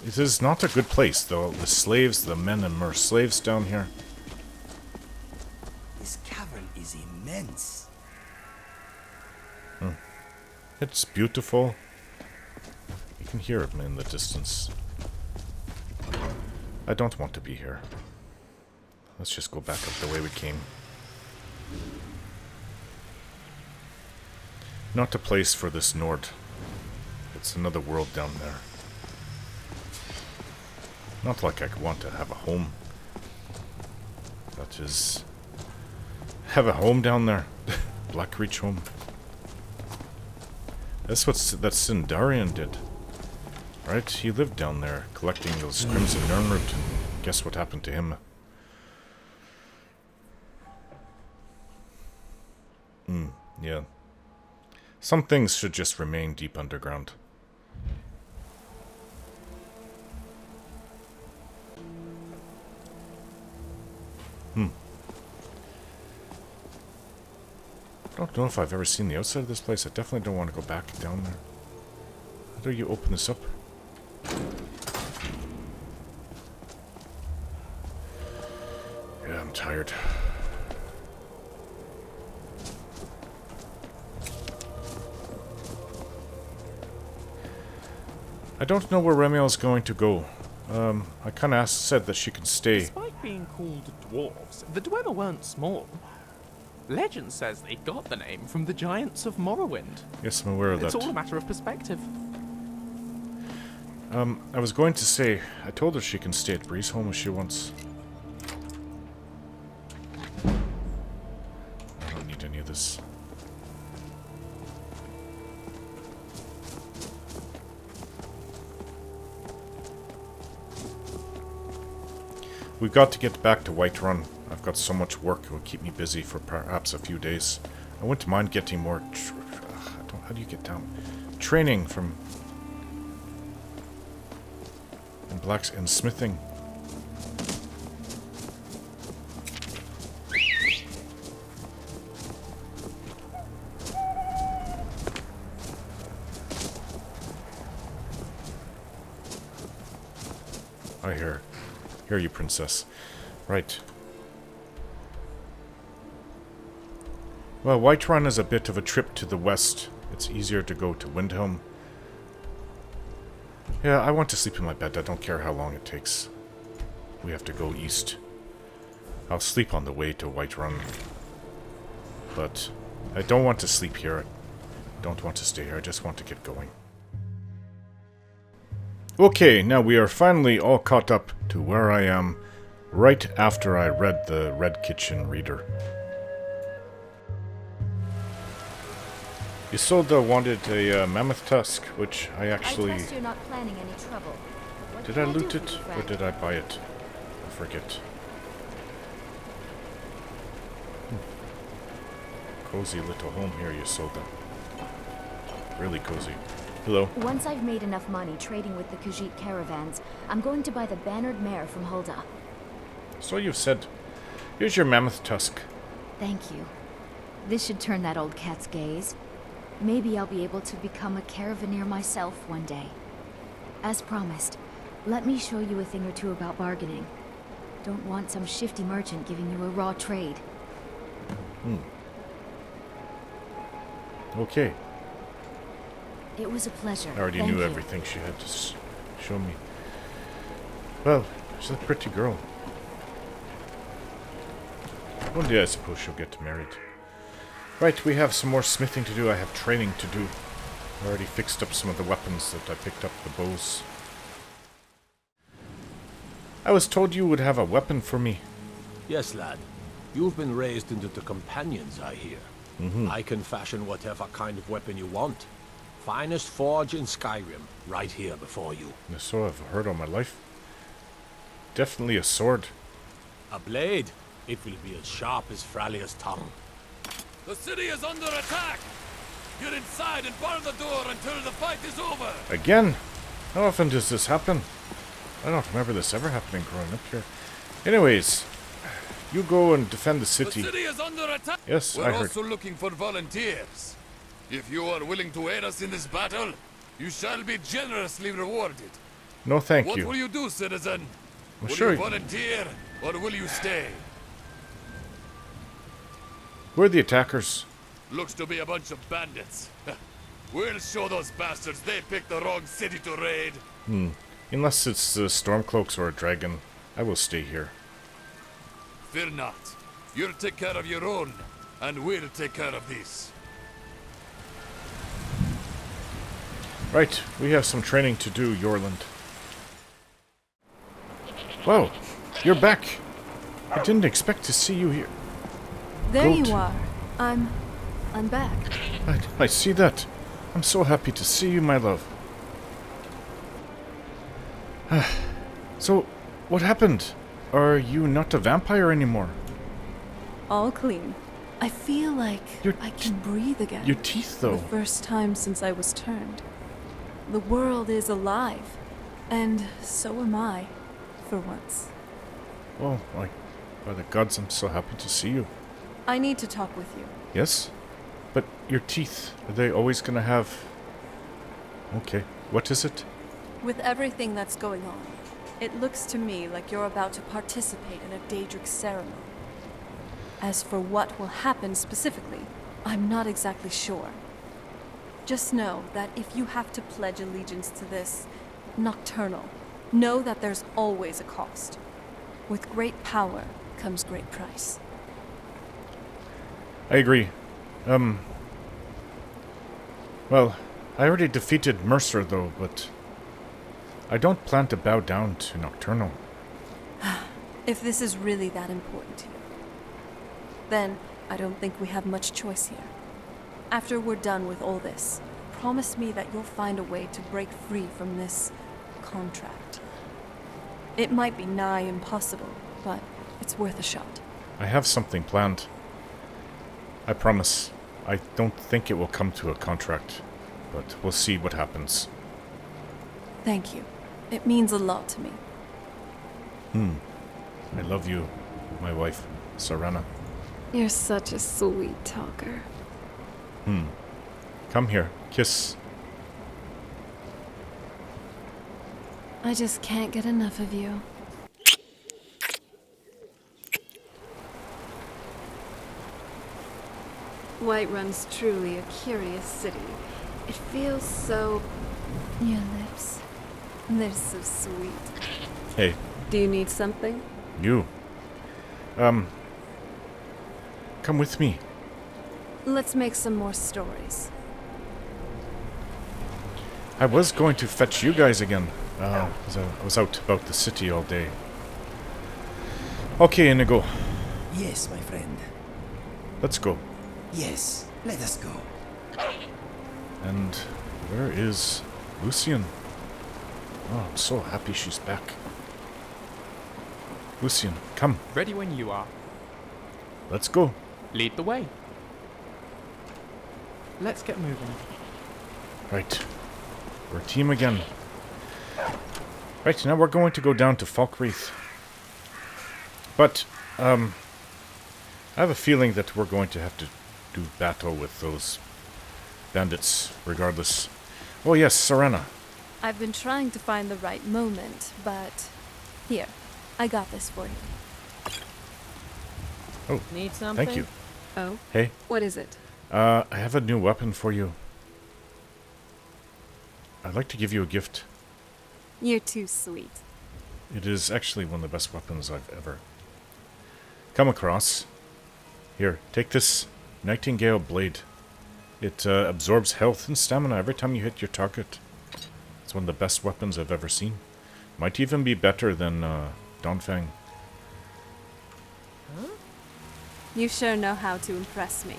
A: It is not a good place, though. The slaves, the men and mer slaves down here.
F: This cavern is immense.
A: It's beautiful. You can hear it in the distance. I don't want to be here. Let's just go back up the way we came. Not a place for this Nord. It's another world down there. Not like I want to have a home. That is... Have a home down there. Blackreach home. That's what that Sindarian did. Right? He lived down there, collecting those Crimson Nirnroot, and guess what happened to him? Yeah. Some things should just remain deep underground. I don't know if I've ever seen the outside of this place. I definitely don't want to go back down there. How do you open this up? Yeah, I'm tired. I don't know where Remiel's going to go. I kind of said that she can stay.
G: Despite being called dwarves, the Dwemer weren't small. Legend says they got the name from the giants of Morrowind.
A: Yes, I'm aware of that.
G: It's all a matter of perspective.
A: I was going to say, I told her she can stay at Breeze Home if she wants. I don't need any of this. We've got to get back to Whiterun. I've got so much work, it will keep me busy for perhaps a few days. I wouldn't mind getting more... how do you get down? Training from... and smithing. I hear you, princess. Right. Well, Whiterun is a bit of a trip to the west. It's easier to go to Windhelm. Yeah, I want to sleep in my bed. I don't care how long it takes. We have to go east. I'll sleep on the way to Whiterun. But I don't want to sleep here. I don't want to stay here. I just want to get going. Okay, now we are finally all caught up to where I am right after I read the Red Kitchen Reader. Isolde wanted a mammoth tusk, which I actually...
I: I trust you're not planning any trouble. What
A: Did
I: can
A: I
I: do
A: loot
I: for
A: it,
I: you,
A: or
I: friend?
A: did I buy it? I forget. Cozy little home here, Isolde. Really cozy. Hello.
I: Once I've made enough money trading with the Khajiit caravans, I'm going to buy the bannered mare from Hulda.
A: So you've said. Here's your mammoth tusk.
I: Thank you. This should turn that old cat's gaze. Maybe I'll be able to become a caravaneer myself one day. As promised, let me show you a thing or two about bargaining. Don't want some shifty merchant giving you a raw trade.
A: Okay.
I: It was a pleasure.
A: I already
I: Thank
A: knew
I: you.
A: everything she had to show me. Well, she's a pretty girl. One day I suppose she'll get married. Right, we have some more smithing to do. I have training to do. I already fixed up some of the weapons that I picked up, the bows. I was told you would have a weapon for me.
J: Yes, lad. You've been raised into the companions, I hear. I can fashion whatever kind of weapon you want. Finest forge in Skyrim, right here before you.
A: So I've heard all my life. Definitely a sword.
J: A blade. It will be as sharp as Fralia's tongue.
E: The city is under attack! Get inside and bar the door until the fight is over!
A: Again? How often does this happen? I don't remember this ever happening growing up here. Anyways, you go and defend the city.
E: The city is under attack!
A: Yes,
E: We're
A: I heard.
E: also looking for volunteers. If you are willing to aid us in this battle, you shall be generously rewarded.
A: No, thank
E: What
A: you.
E: will you do, citizen?
A: Well,
E: Will
A: sure.
E: you volunteer, or will you stay?
A: We're the attackers.
E: Looks to be a bunch of bandits. We'll show those bastards they picked the wrong city to raid.
A: Unless it's the Stormcloaks or a dragon, I will stay here.
E: Fear not. You'll take care of your own, and we'll take care of this.
A: Right, we have some training to do, Yorland. Whoa, you're back. I didn't expect to see you here.
K: There
A: Goat.
K: you are. I'm back.
A: I see that. I'm so happy to see you, my love. So, what happened? Are you not a vampire anymore?
K: All clean. I feel like I can breathe again.
A: Your teeth,
K: For
A: though.
K: the first time since I was turned. The world is alive. And so am I, for once.
A: Oh, by the gods, I'm so happy to see you.
K: I need to talk with you.
A: Yes? But your teeth, are they always gonna have... Okay, what is it?
K: With everything that's going on, it looks to me like you're about to participate in a Daedric ceremony. As for what will happen specifically, I'm not exactly sure. Just know that if you have to pledge allegiance to this nocturnal, know that there's always a cost. With great power comes great price.
A: I agree. Well, I already defeated Mercer, though, but... I don't plan to bow down to Nocturnal.
K: If this is really that important to you, then I don't think we have much choice here. After we're done with all this, promise me that you'll find a way to break free from this contract. It might be nigh impossible, but it's worth a shot.
A: I have something planned. I promise. I don't think it will come to a contract, but we'll see what happens.
K: Thank you. It means a lot to me.
A: I love you, my wife, Serana.
K: You're such a sweet talker.
A: Come here, kiss.
K: I just can't get enough of you. Whiterun's truly a curious city. It feels so... Your lips. They're so sweet.
A: Hey,
K: Do you need something?
A: you. Come with me.
K: Let's make some more stories.
A: I was going to fetch you guys again. 'Cause I was out about the city all day. Okay, Inigo.
F: Yes, my friend.
A: Let's go.
F: Yes, let us go.
A: And where is Lucian? Oh, I'm so happy she's back. Lucian, come.
G: Ready when you are.
A: Let's go.
G: Lead the way. Let's get moving.
A: Right. We're a team again. Right, now we're going to go down to Falkreath. But, I have a feeling that we're going to have to do battle with those bandits, regardless. Oh yes, Serana.
K: I've been trying to find the right moment, but... Here, I got this for you.
A: Oh,
K: need something?
A: thank you.
K: Oh?
A: Hey.
K: What is it?
A: I have a new weapon for you. I'd like to give you a gift.
K: You're too sweet.
A: It is actually one of the best weapons I've ever come across. Here, take this Nightingale Blade. It absorbs health and stamina every time you hit your target. It's one of the best weapons I've ever seen. Might even be better than Dawnfang.
K: Huh? You sure know how to impress me.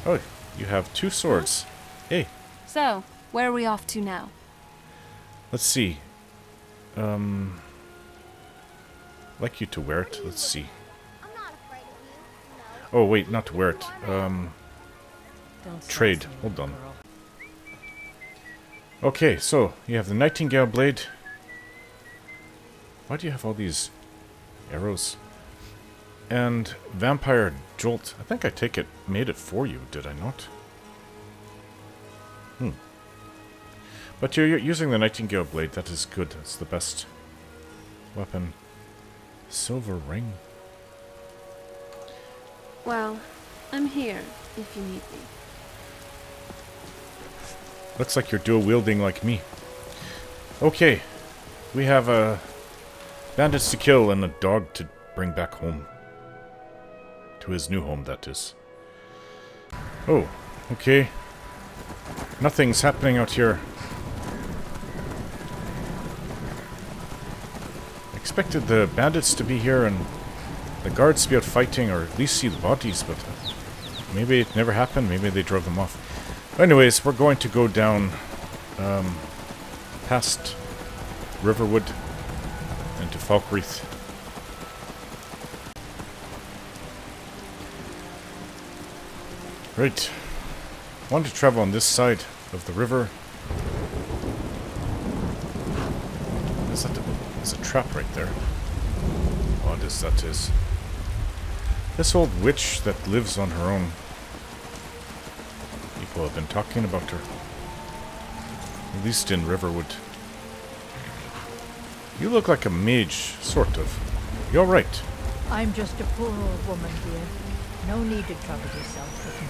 A: Oh, you have 2 swords. Hey.
K: So, where are we off to now?
A: Let's see. Like you to wear it. Let's see. Oh, wait, not to wear it. Trade. Hold on. Okay, so you have the Nightingale Blade. Why do you have all these arrows? And Vampire Jolt. I think I made it for you, did I not? But you're using the Nightingale Blade. That is good. That's the best weapon. Silver ring.
K: Well, I'm here if you need me.
A: Looks like you're dual wielding like me. Okay. We have bandits to kill and a dog to bring back home. To his new home, that is. Oh, okay. Nothing's happening out here. I expected the bandits to be here and the guards to be out fighting, or at least see the bodies, but maybe it never happened. Maybe they drove them off. Anyways, we're going to go down past Riverwood into Falkreath. Right. I want to travel on this side of the river. There's a trap right there. Odd as that is. This old witch that lives on her own. People have been talking about her. At least in Riverwood. You look like a mage, sort of. You alright?
L: I'm just a poor old woman, dear. No need to trouble yourself with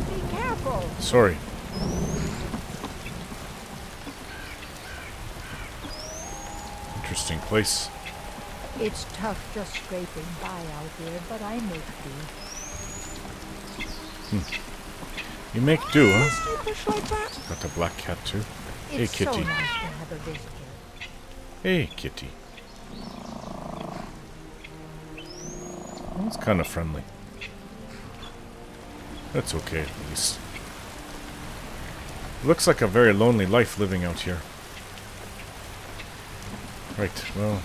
L: me. Be careful!
A: Sorry. Interesting place.
L: It's tough just scraping by out here, but I make do.
A: You make do, huh?
L: Must you push like that?
A: Got a black cat too. Hey,
L: It's
A: kitty.
L: so nice to have a visitor.
A: Hey, kitty. That's kind of friendly. That's okay, at least. Looks like a very lonely life living out here. Right, well...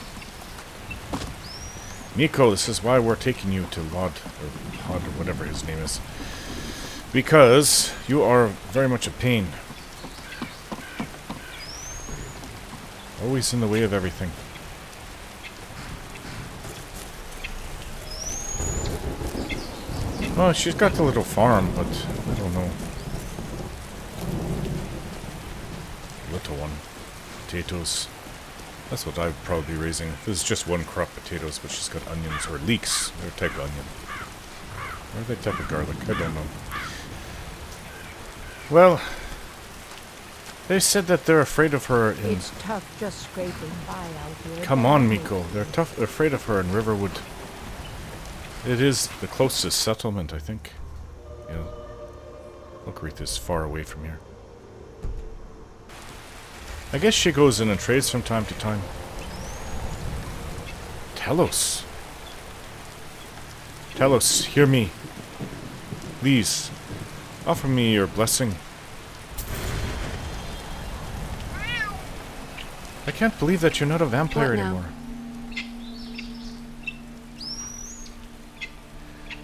A: Nico, this is why we're taking you to Hod, or whatever his name is. Because you are very much a pain. Always in the way of everything. Well, she's got the little farm, but I don't know. Little one. Potatoes. That's what I would probably be raising. This is just one crop potatoes, but she's got onions, or leeks. They're a type of onion. Or are they type of garlic? I don't know. Well, they said that they're afraid of her in...
L: It's tough just scraping by out here.
A: Come on, Miko. They're afraid of her in Riverwood. It is the closest settlement, I think. Yeah. Falkreath is far away from here. I guess she goes in and trades from time to time. Telos. Telos, hear me. Please, offer me your blessing. I can't believe that you're not a vampire anymore.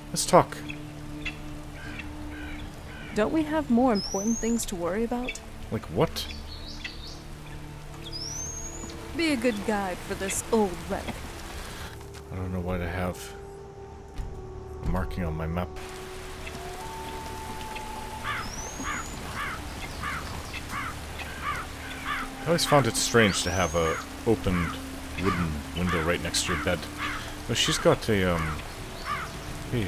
A: Let's talk.
K: Don't we have more important things to worry about?
A: Like what?
K: Be a good guide for this old relic.
A: I don't know what I have. A marking on my map. I always found it strange to have a opened wooden window right next to your bed. But she's got a, hey.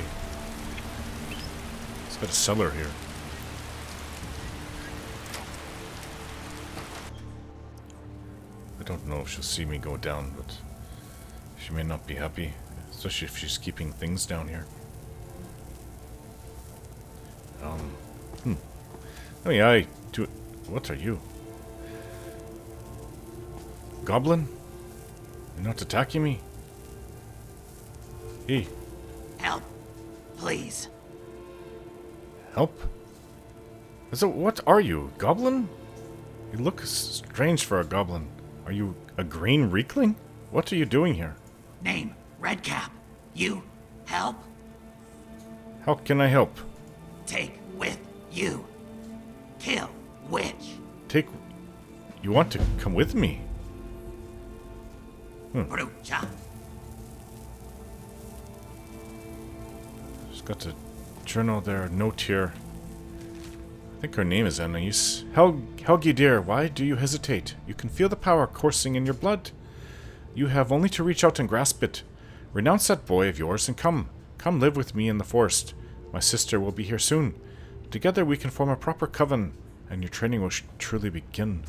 A: It's got a cellar here. I don't know if she'll see me go down, but she may not be happy. Especially if she's keeping things down here. Oh yeah, I do. What are you? Goblin? You're not attacking me? Hey.
F: Help, please.
A: Help? So what are you? Goblin? You look strange for a goblin. Are you a green reekling? What are you doing here?
F: Name, Redcap. You help?
A: How can I help?
F: Take with you. Kill witch.
A: Take... You want to come with me?
F: Brucha.
A: Just got a journal there, note here. I think her name is Anais. Helgi dear, why do you hesitate? You can feel the power coursing in your blood. You have only to reach out and grasp it. Renounce that boy of yours and come. Come live with me in the forest. My sister will be here soon. Together we can form a proper coven, and your training will truly begin.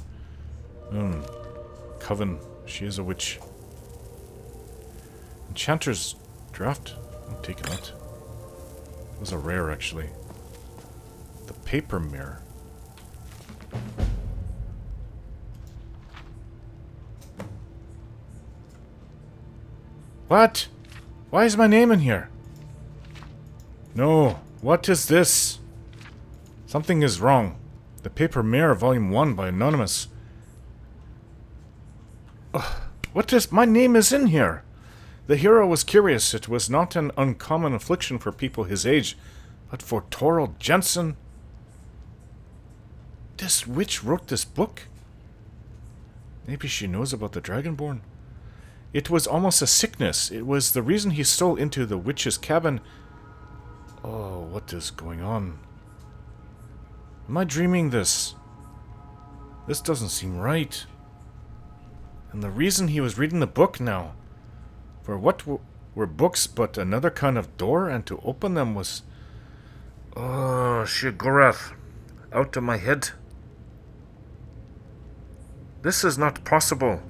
A: Coven. She is a witch. Enchanter's draft. I'm taking that. It was a rare, actually. The paper mirror. What? Why is my name in here? No. What is this? Something is wrong. The Paper Mirror, Volume 1 by Anonymous. Ugh, what is... My name is in here! The hero was curious. It was not an uncommon affliction for people his age. But for Torald Jensen... This witch wrote this book? Maybe she knows about the Dragonborn? It was almost a sickness. It was the reason he stole into the witch's cabin. Oh, what is going on? Am I dreaming this? This doesn't seem right. And the reason he was reading the book now. For what were books but another kind of door, and to open them was... Oh, Shigurath. Out of my head. This is not possible.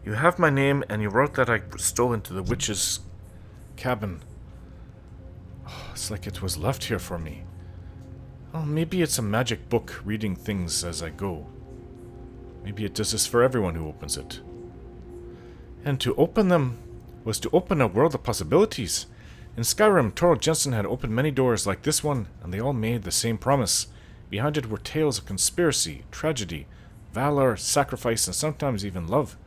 A: You have my name, and you wrote that I stole into the witch's cabin. Oh, it's like it was left here for me. Oh, maybe it's a magic book reading things as I go. Maybe it does this for everyone who opens it. And to open them was to open a world of possibilities. In Skyrim, Torald Jensen had opened many doors like this one, and they all made the same promise. Behind it were tales of conspiracy, tragedy, valor, sacrifice, and sometimes even love.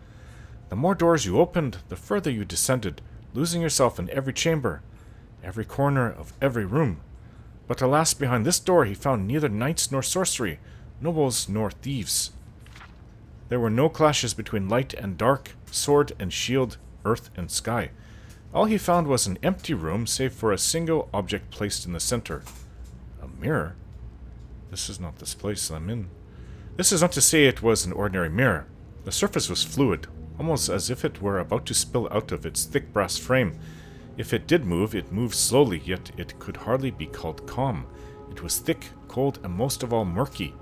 A: The more doors you opened, the further you descended, losing yourself in every chamber, every corner of every room. But alas, behind this door he found neither knights nor sorcery, nobles nor thieves. There were no clashes between light and dark, sword and shield, earth and sky. All he found was an empty room, save for a single object placed in the center. A mirror? This is not this place I'm in. This is not to say it was an ordinary mirror. The surface was fluid, almost as if it were about to spill out of its thick brass frame. If it did move, it moved slowly, yet it could hardly be called calm. It was thick, cold, and most of all murky.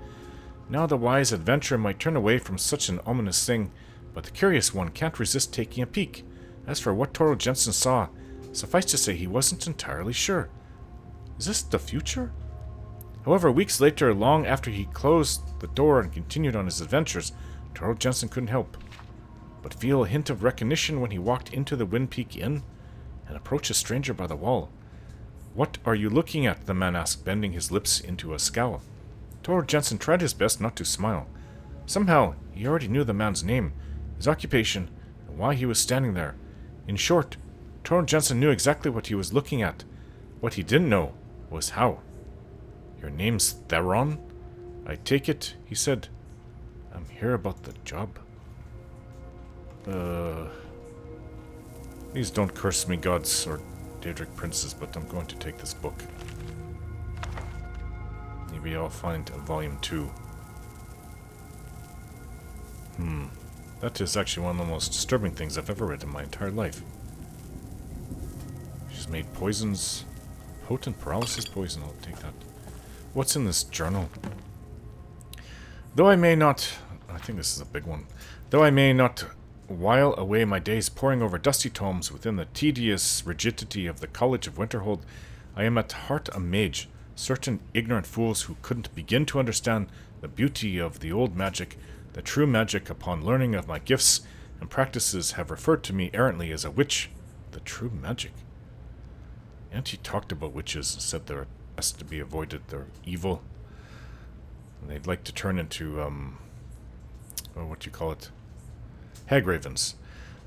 A: Now the wise adventurer might turn away from such an ominous thing, but the curious one can't resist taking a peek. As for what Torald Jensen saw, suffice to say he wasn't entirely sure. Is this the future? However, weeks later, long after he closed the door and continued on his adventures, Torald Jensen couldn't help but feel a hint of recognition when he walked into the Windpeak Inn and approached a stranger by the wall. "What are you looking at?" the man asked, bending his lips into a scowl. Torald Jensen tried his best not to smile. Somehow, he already knew the man's name, his occupation, and why he was standing there. In short, Torald Jensen knew exactly what he was looking at. What he didn't know was how. "Your name's Theron? I take it," he said. "I'm here about the job." Please don't curse me, gods or Daedric princes, but I'm going to take this book. Maybe I'll find a volume 2. That is actually one of the most disturbing things I've ever read in my entire life. She's made poisons. Potent paralysis poison, I'll take that. What's in this journal? Though I may not... I think this is a big one. Though I may not while away my days poring over dusty tomes within the tedious rigidity of the College of Winterhold, I am at heart a mage. Certain ignorant fools who couldn't begin to understand the beauty of the old magic, the true magic, upon learning of my gifts and practices, have referred to me errantly as a witch. The true magic. Auntie talked about witches and said they're best to be avoided. They're evil. And they'd like to turn into, what do you call it? Hagravens.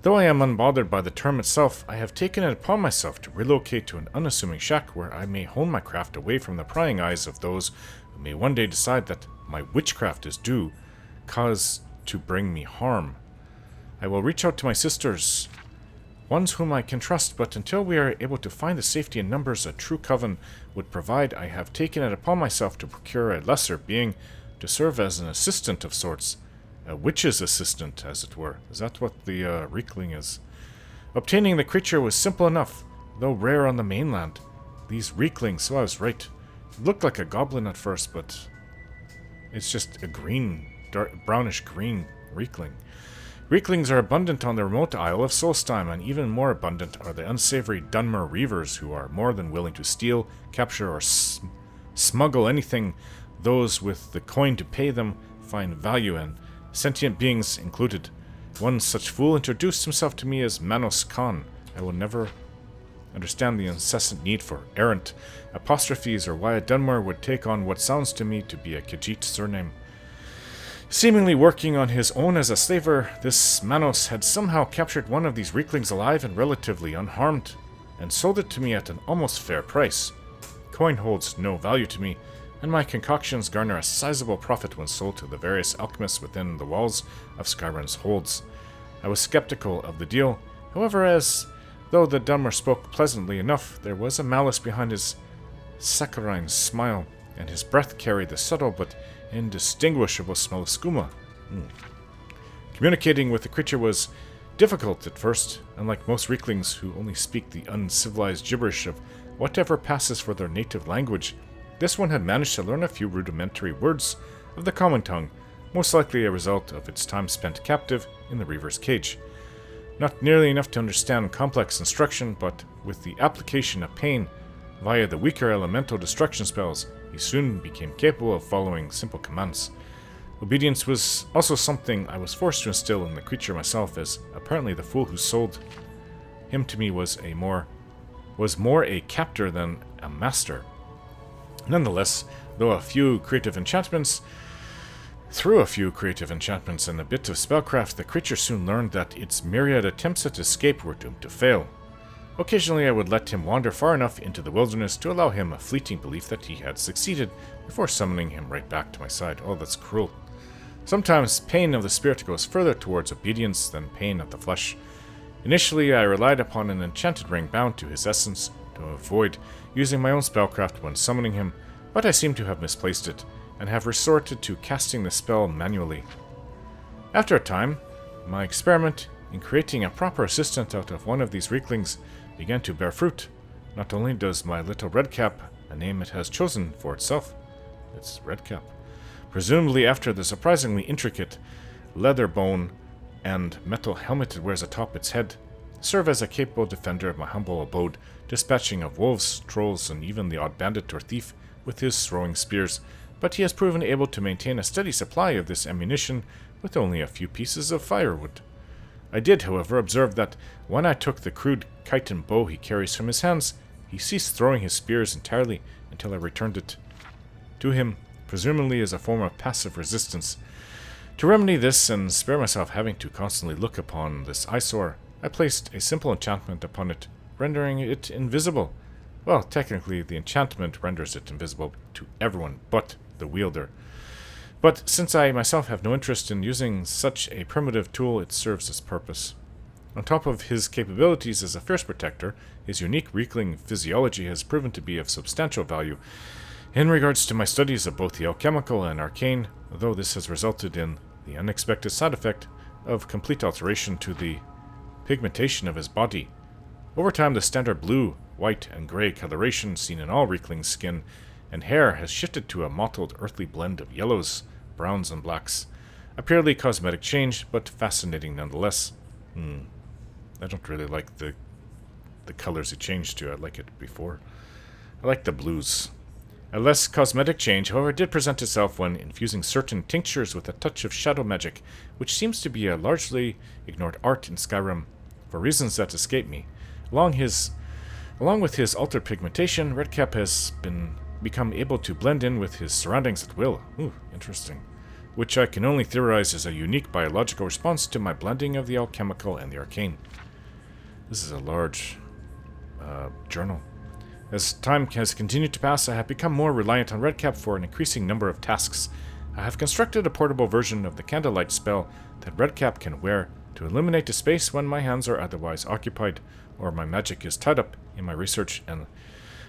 A: Though I am unbothered by the term itself, I have taken it upon myself to relocate to an unassuming shack where I may hone my craft away from the prying eyes of those who may one day decide that my witchcraft is due cause to bring me harm. I will reach out to my sisters, ones whom I can trust, but until we are able to find the safety in numbers a true coven would provide, I have taken it upon myself to procure a lesser being to serve as an assistant of sorts. A witch's assistant, as it were. Is that what the Reekling is? Obtaining the creature was simple enough, though rare on the mainland. These Reeklings, so I was right. It looked like a goblin at first, but it's just a green, brownish-green Reekling. Reeklings are abundant on the remote Isle of Solstheim, and even more abundant are the unsavory Dwemer Reavers, who are more than willing to steal, capture, or smuggle anything those with the coin to pay them find value in, sentient beings included. One such fool introduced himself to me as Manos Khan. I will never understand the incessant need for errant apostrophes or why a Dwemer would take on what sounds to me to be a Khajiit surname. Seemingly working on his own as a slaver, this Manos had somehow captured one of these Reeklings alive and relatively unharmed, and sold it to me at an almost fair price. Coin holds no value to me, and my concoctions garner a sizable profit when sold to the various alchemists within the walls of Skyrim's holds. I was skeptical of the deal, however, as though the Dwemer spoke pleasantly enough, there was a malice behind his saccharine smile, and his breath carried the subtle but indistinguishable smell of skooma. Communicating with the creature was difficult at first, unlike most Reeklings who only speak the uncivilized gibberish of whatever passes for their native language. This one had managed to learn a few rudimentary words of the common tongue, most likely a result of its time spent captive in the Reaver's cage. Not nearly enough to understand complex instruction, but with the application of pain via the weaker elemental destruction spells, he soon became capable of following simple commands. Obedience was also something I was forced to instill in the creature myself, as apparently the fool who sold him to me was more a captor than a master. Nonetheless, through a few creative enchantments and a bit of spellcraft, the creature soon learned that its myriad attempts at escape were doomed to fail. Occasionally I would let him wander far enough into the wilderness to allow him a fleeting belief that he had succeeded, before summoning him right back to my side. Oh, that's cruel. Sometimes pain of the spirit goes further towards obedience than pain of the flesh. Initially, I relied upon an enchanted ring bound to his essence to avoid using my own spellcraft when summoning him, but I seem to have misplaced it, and have resorted to casting the spell manually. After a time, my experiment in creating a proper assistant out of one of these Reeklings began to bear fruit. Not only does my little Redcap, a name it has chosen for itself, it's Redcap, presumably after the surprisingly intricate leather bone and metal helmet it wears atop its head, serve as a capable defender of my humble abode, dispatching of wolves, trolls, and even the odd bandit or thief with his throwing spears, but he has proven able to maintain a steady supply of this ammunition with only a few pieces of firewood. I did, however, observe that when I took the crude chitin bow he carries from his hands, he ceased throwing his spears entirely until I returned it to him, presumably as a form of passive resistance. To remedy this and spare myself having to constantly look upon this eyesore, I placed a simple enchantment upon it, rendering it invisible. Well, technically, the enchantment renders it invisible to everyone but the wielder. But since I myself have no interest in using such a primitive tool, it serves its purpose. On top of his capabilities as a fierce protector, his unique Reekling physiology has proven to be of substantial value in regards to my studies of both the alchemical and arcane, though this has resulted in the unexpected side effect of complete alteration to the pigmentation of his body. Over time, the standard blue, white, and grey coloration seen in all Reekling's skin and hair has shifted to a mottled, earthly blend of yellows, browns, and blacks. A purely cosmetic change, but fascinating nonetheless. I don't really like the colors he changed to. I like it before. I like the blues. A less cosmetic change, however, did present itself when infusing certain tinctures with a touch of shadow magic, which seems to be a largely ignored art in Skyrim, for reasons that escape me. Along with his altered pigmentation, Redcap has become able to blend in with his surroundings at will. Ooh, interesting. Which I can only theorize is a unique biological response to my blending of the alchemical and the arcane. This is a large journal. As time has continued to pass, I have become more reliant on Redcap for an increasing number of tasks. I have constructed a portable version of the candlelight spell that Redcap can wear to illuminate the space when my hands are otherwise occupied or my magic is tied up in my research, and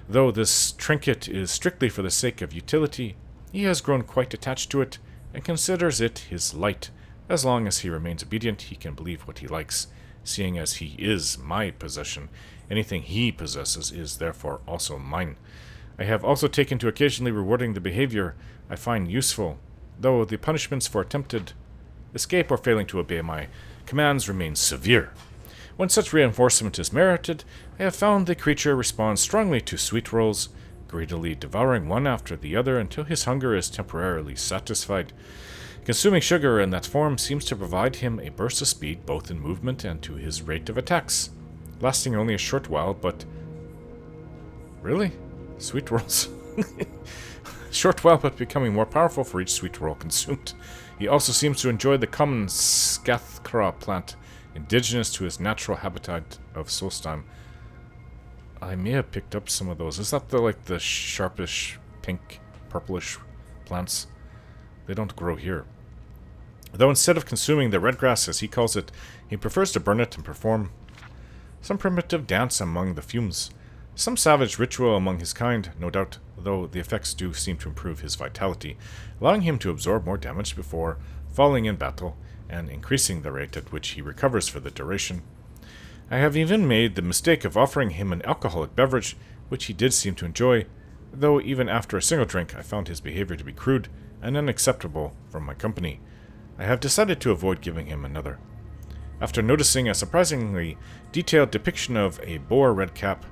A: though this trinket is strictly for the sake of utility, he has grown quite attached to it and considers it his light. As long as he remains obedient, he can believe what he likes. Seeing as he is my possession, anything he possesses is therefore also mine. I have also taken to occasionally rewarding the behavior I find useful, though the punishments for attempted escape or failing to obey my commands remain severe. When such reinforcement is merited, I have found the creature responds strongly to sweet rolls, greedily devouring one after the other until his hunger is temporarily satisfied. Consuming sugar in that form seems to provide him a burst of speed both in movement and to his rate of attacks, lasting only a short while, but... Really? Sweet rolls? Short while, but becoming more powerful for each sweet roll consumed. He also seems to enjoy the common Scathcra plant, indigenous to his natural habitat of Solstheim. I may have picked up some of those. Is that the sharpish, pink, purplish plants? They don't grow here. Though instead of consuming the red grass, as he calls it, he prefers to burn it and perform some primitive dance among the fumes. Some savage ritual among his kind, no doubt, though the effects do seem to improve his vitality, allowing him to absorb more damage before falling in battle, and increasing the rate at which he recovers for the duration. I have even made the mistake of offering him an alcoholic beverage, which he did seem to enjoy, though even after a single drink I found his behavior to be crude and unacceptable from my company. I have decided to avoid giving him another. After noticing a surprisingly detailed depiction of a boar Redcap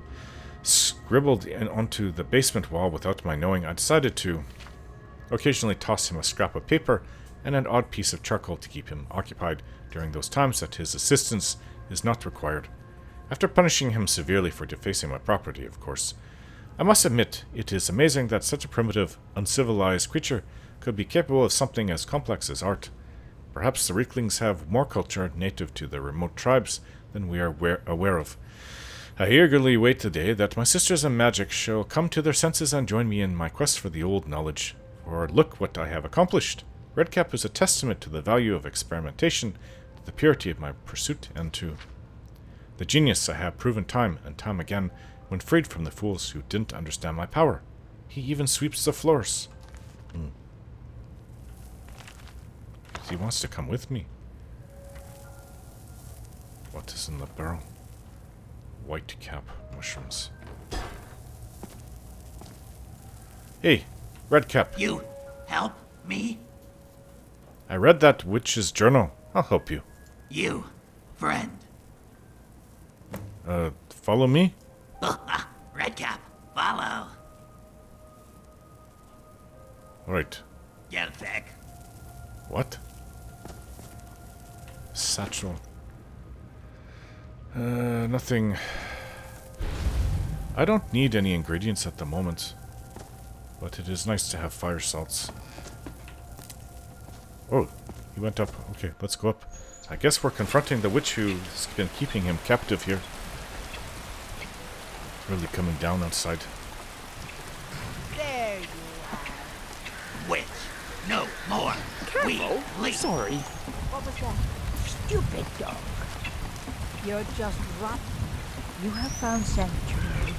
A: scribbled onto the basement wall without my knowing, I decided to occasionally toss him a scrap of paper and an odd piece of charcoal to keep him occupied during those times that his assistance is not required. After punishing him severely for defacing my property, of course. I must admit, it is amazing that such a primitive, uncivilized creature could be capable of something as complex as art. Perhaps the Reeklings have more culture native to the remote tribes than we are aware of. I eagerly wait the day that my sisters in magic shall come to their senses and join me in my quest for the old knowledge. For look what I have accomplished. Redcap is a testament to the value of experimentation, to the purity of my pursuit, and to the genius I have proven time and time again when freed from the fools who didn't understand my power. He even sweeps the floors. He wants to come with me. What is in the barrel? White cap mushrooms. Hey, Redcap.
F: You help me?
A: I read that witch's journal. I'll help you.
F: You, friend.
A: Follow me?
F: Redcap, follow.
A: Right.
F: Gelfek.
A: What? Satchel. Nothing. I don't need any ingredients at the moment, but it is nice to have fire salts. Oh, he went up. Okay, let's go up. I guess we're confronting the witch who's been keeping him captive here. It's really coming down outside.
L: There you are.
F: Witch, no more.
G: Careful.
F: We leave.
G: Sorry.
L: What was that? Stupid dog. You're just rotten. You have found sanctuary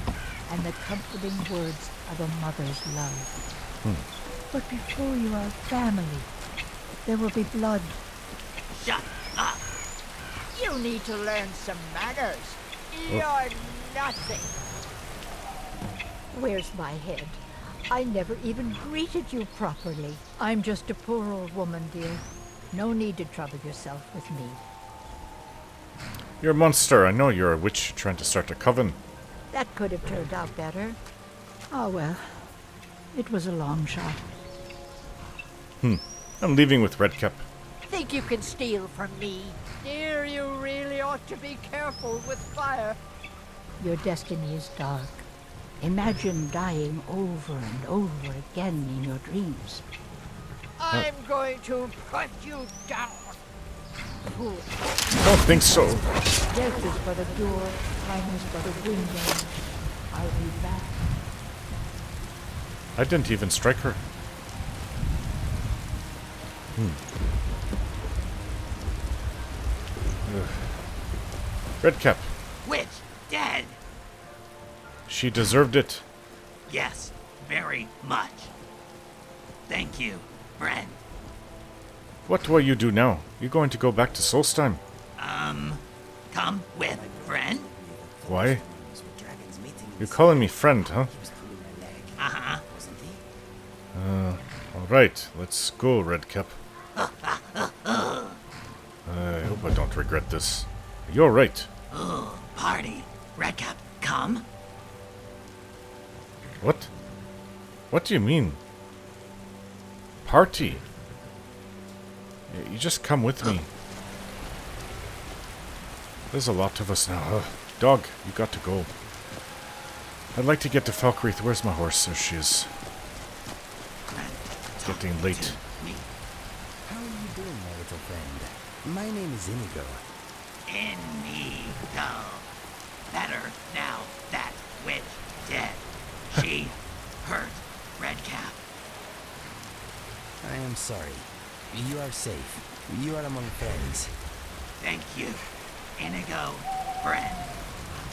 L: and the comforting words of a mother's love. But before you are family, There will be blood.
F: Shut up!
L: You need to learn some manners. You're nothing. Where's my head? I never even greeted you properly. I'm just a poor old woman, dear. No need to trouble yourself with me.
A: You're a monster. I know you're a witch trying to start a coven.
L: That could have turned out better. Oh well. It was a long shot.
A: I'm leaving with Redcap.
L: Think you can steal from me? Dear, you really ought to be careful with fire. Your destiny is dark. Imagine dying over and over again in your dreams. I'm going to put you down. Fool.
A: Don't think so.
L: Death is but a door, time is but a window. I'll be back.
A: I didn't even strike her. Redcap.
F: Witch dead!
A: She deserved it.
F: Yes, very much. Thank you, friend.
A: What will you do now? You going to go back to Solstheim?
F: Come with, friend?
A: Why? You're calling me friend, huh?
F: Uh-huh.
A: Alright, let's go, Redcap. I hope I don't regret this. You're right.
F: Ooh, party. Redcap, come.
A: What? What do you mean? Party? You just come with me. There's a lot of us now. Dog, you got to go. I'd like to get to Falkreath. Where's my horse? There she is. It's getting late.
F: How are you doing, my little friend? My name is Inigo. Inigo. Better now that witch dead. She hurt Redcap.
M: I am sorry. You are safe. You are among friends.
F: Thank you, Inigo, friend.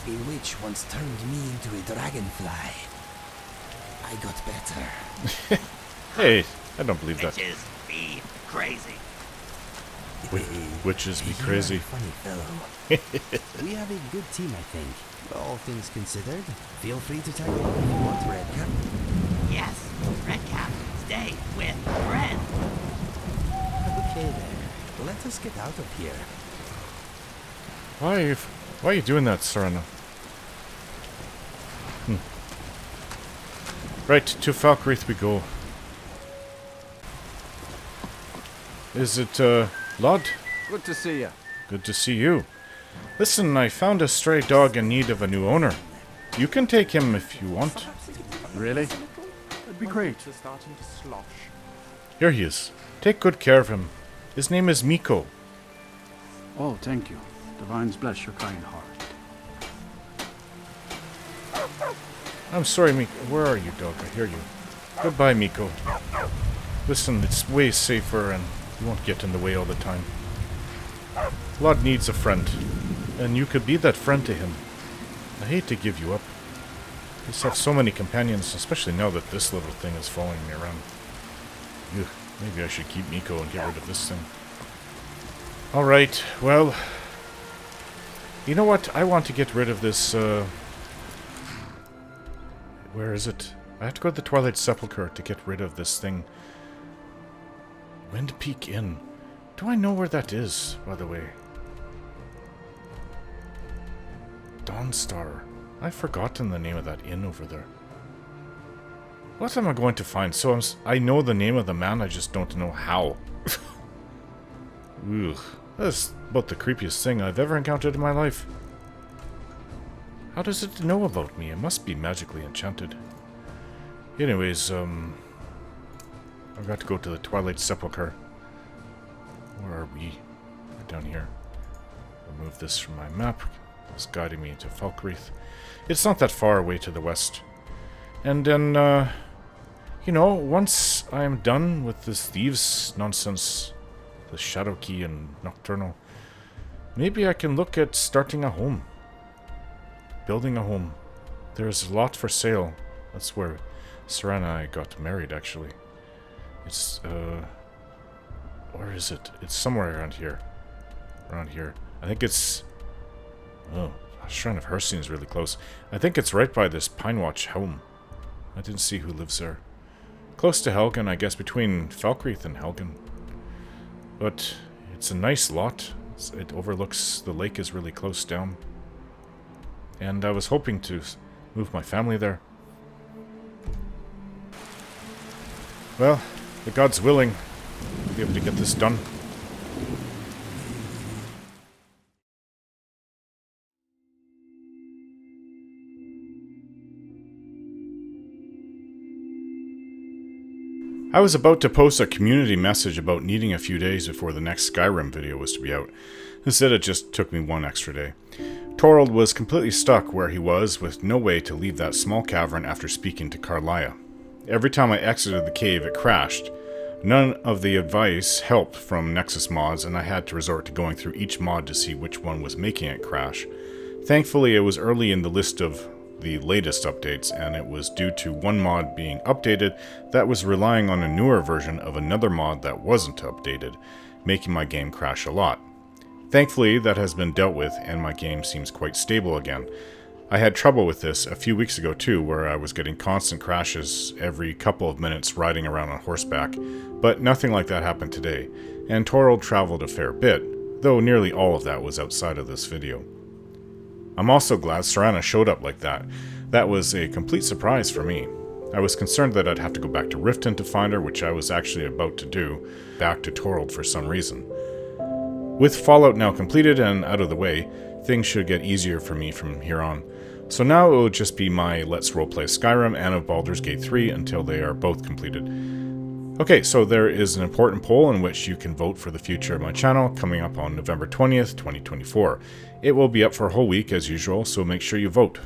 M: A witch once turned me into a dragonfly. I got better.
A: Hey, I don't believe that.
F: Witches be crazy.
A: Witches be crazy.
M: You are a funny fellow. We have a good team, I think. All things considered, feel free to tag along if you want, Redcap.
F: Yes, Redcap, stay with friend.
M: Okay then, let us get out of here.
A: Why are you doing that, Serana? Right, to Falkreath we go. Is it, Lod?
B: Good to see you.
A: Good to see you. Listen, I found a stray dog in need of a new owner. You can take him if you want.
N: Really? That'd be great.
B: Starting to slosh.
A: Here he is. Take good care of him. His name is Miko.
N: Oh, thank you. Divines bless your kind heart.
A: I'm sorry, Miko. Where are you, dog? I hear you. Goodbye, Miko. Listen, it's way safer and you won't get in the way all the time. Lod needs a friend, and you could be that friend to him. I hate to give you up. You just have so many companions, especially now that this little thing is following me around. Ugh, maybe I should keep Miko and get rid of this thing. Alright, well... You know what? I want to get rid of this, Where is it? I have to go to the Twilight Sepulchre to get rid of this thing. Wind Peak Inn. Do I know where that is, by the way? Dawnstar. I've forgotten the name of that inn over there. What am I going to find? So I know the name of the man, I just don't know how. Ugh. That's about the creepiest thing I've ever encountered in my life. How does it know about me? It must be magically enchanted. Anyways, I've got to go to the Twilight Sepulchre. Where are we? Right down here. Remove this from my map. It's guiding me to Falkreath. It's not that far away to the west. And then, you know, once I am done with this thieves nonsense, the Shadow Key and Nocturnal, maybe I can look at starting a home. Building a home. There's a lot for sale. That's where Serana and I got married, actually. It's, Where is it? It's somewhere around here. Around here. I think it's... Oh, Shrine of Herstein is really close. I think it's right by this Pine Watch home. I didn't see who lives there. Close to Helgen, I guess, between Falkreath and Helgen. But it's a nice lot. It overlooks... The lake is really close down. And I was hoping to move my family there. Well, the gods willing, I'll be able to get this done. I was about to post a community message about needing a few days before the next Skyrim video was to be out. Instead, it just took me one extra day. Torald was completely stuck where he was, with no way to leave that small cavern after speaking to Karliah. Every time I exited the cave, it crashed. None of the advice helped from Nexus mods, and I had to resort to going through each mod to see which one was making it crash. Thankfully, it was early in the list of the latest updates, and it was due to one mod being updated that was relying on a newer version of another mod that wasn't updated, making my game crash a lot. Thankfully, that has been dealt with, and my game seems quite stable again. I had trouble with this a few weeks ago too, where I was getting constant crashes every couple of minutes riding around on horseback, but nothing like that happened today, and Torald traveled a fair bit, though nearly all of that was outside of this video. I'm also glad Serana showed up like that. That was a complete surprise for me. I was concerned that I'd have to go back to Riften to find her, which I was actually about to do, back to Torald for some reason. With Fallout now completed and out of the way, things should get easier for me from here on. So now it will just be my Let's Roleplay Skyrim and of Baldur's Gate 3 until they are both completed. Okay, so there is an important poll in which you can vote for the future of my channel coming up on November 20th, 2024. It will be up for a whole week as usual, so make sure you vote.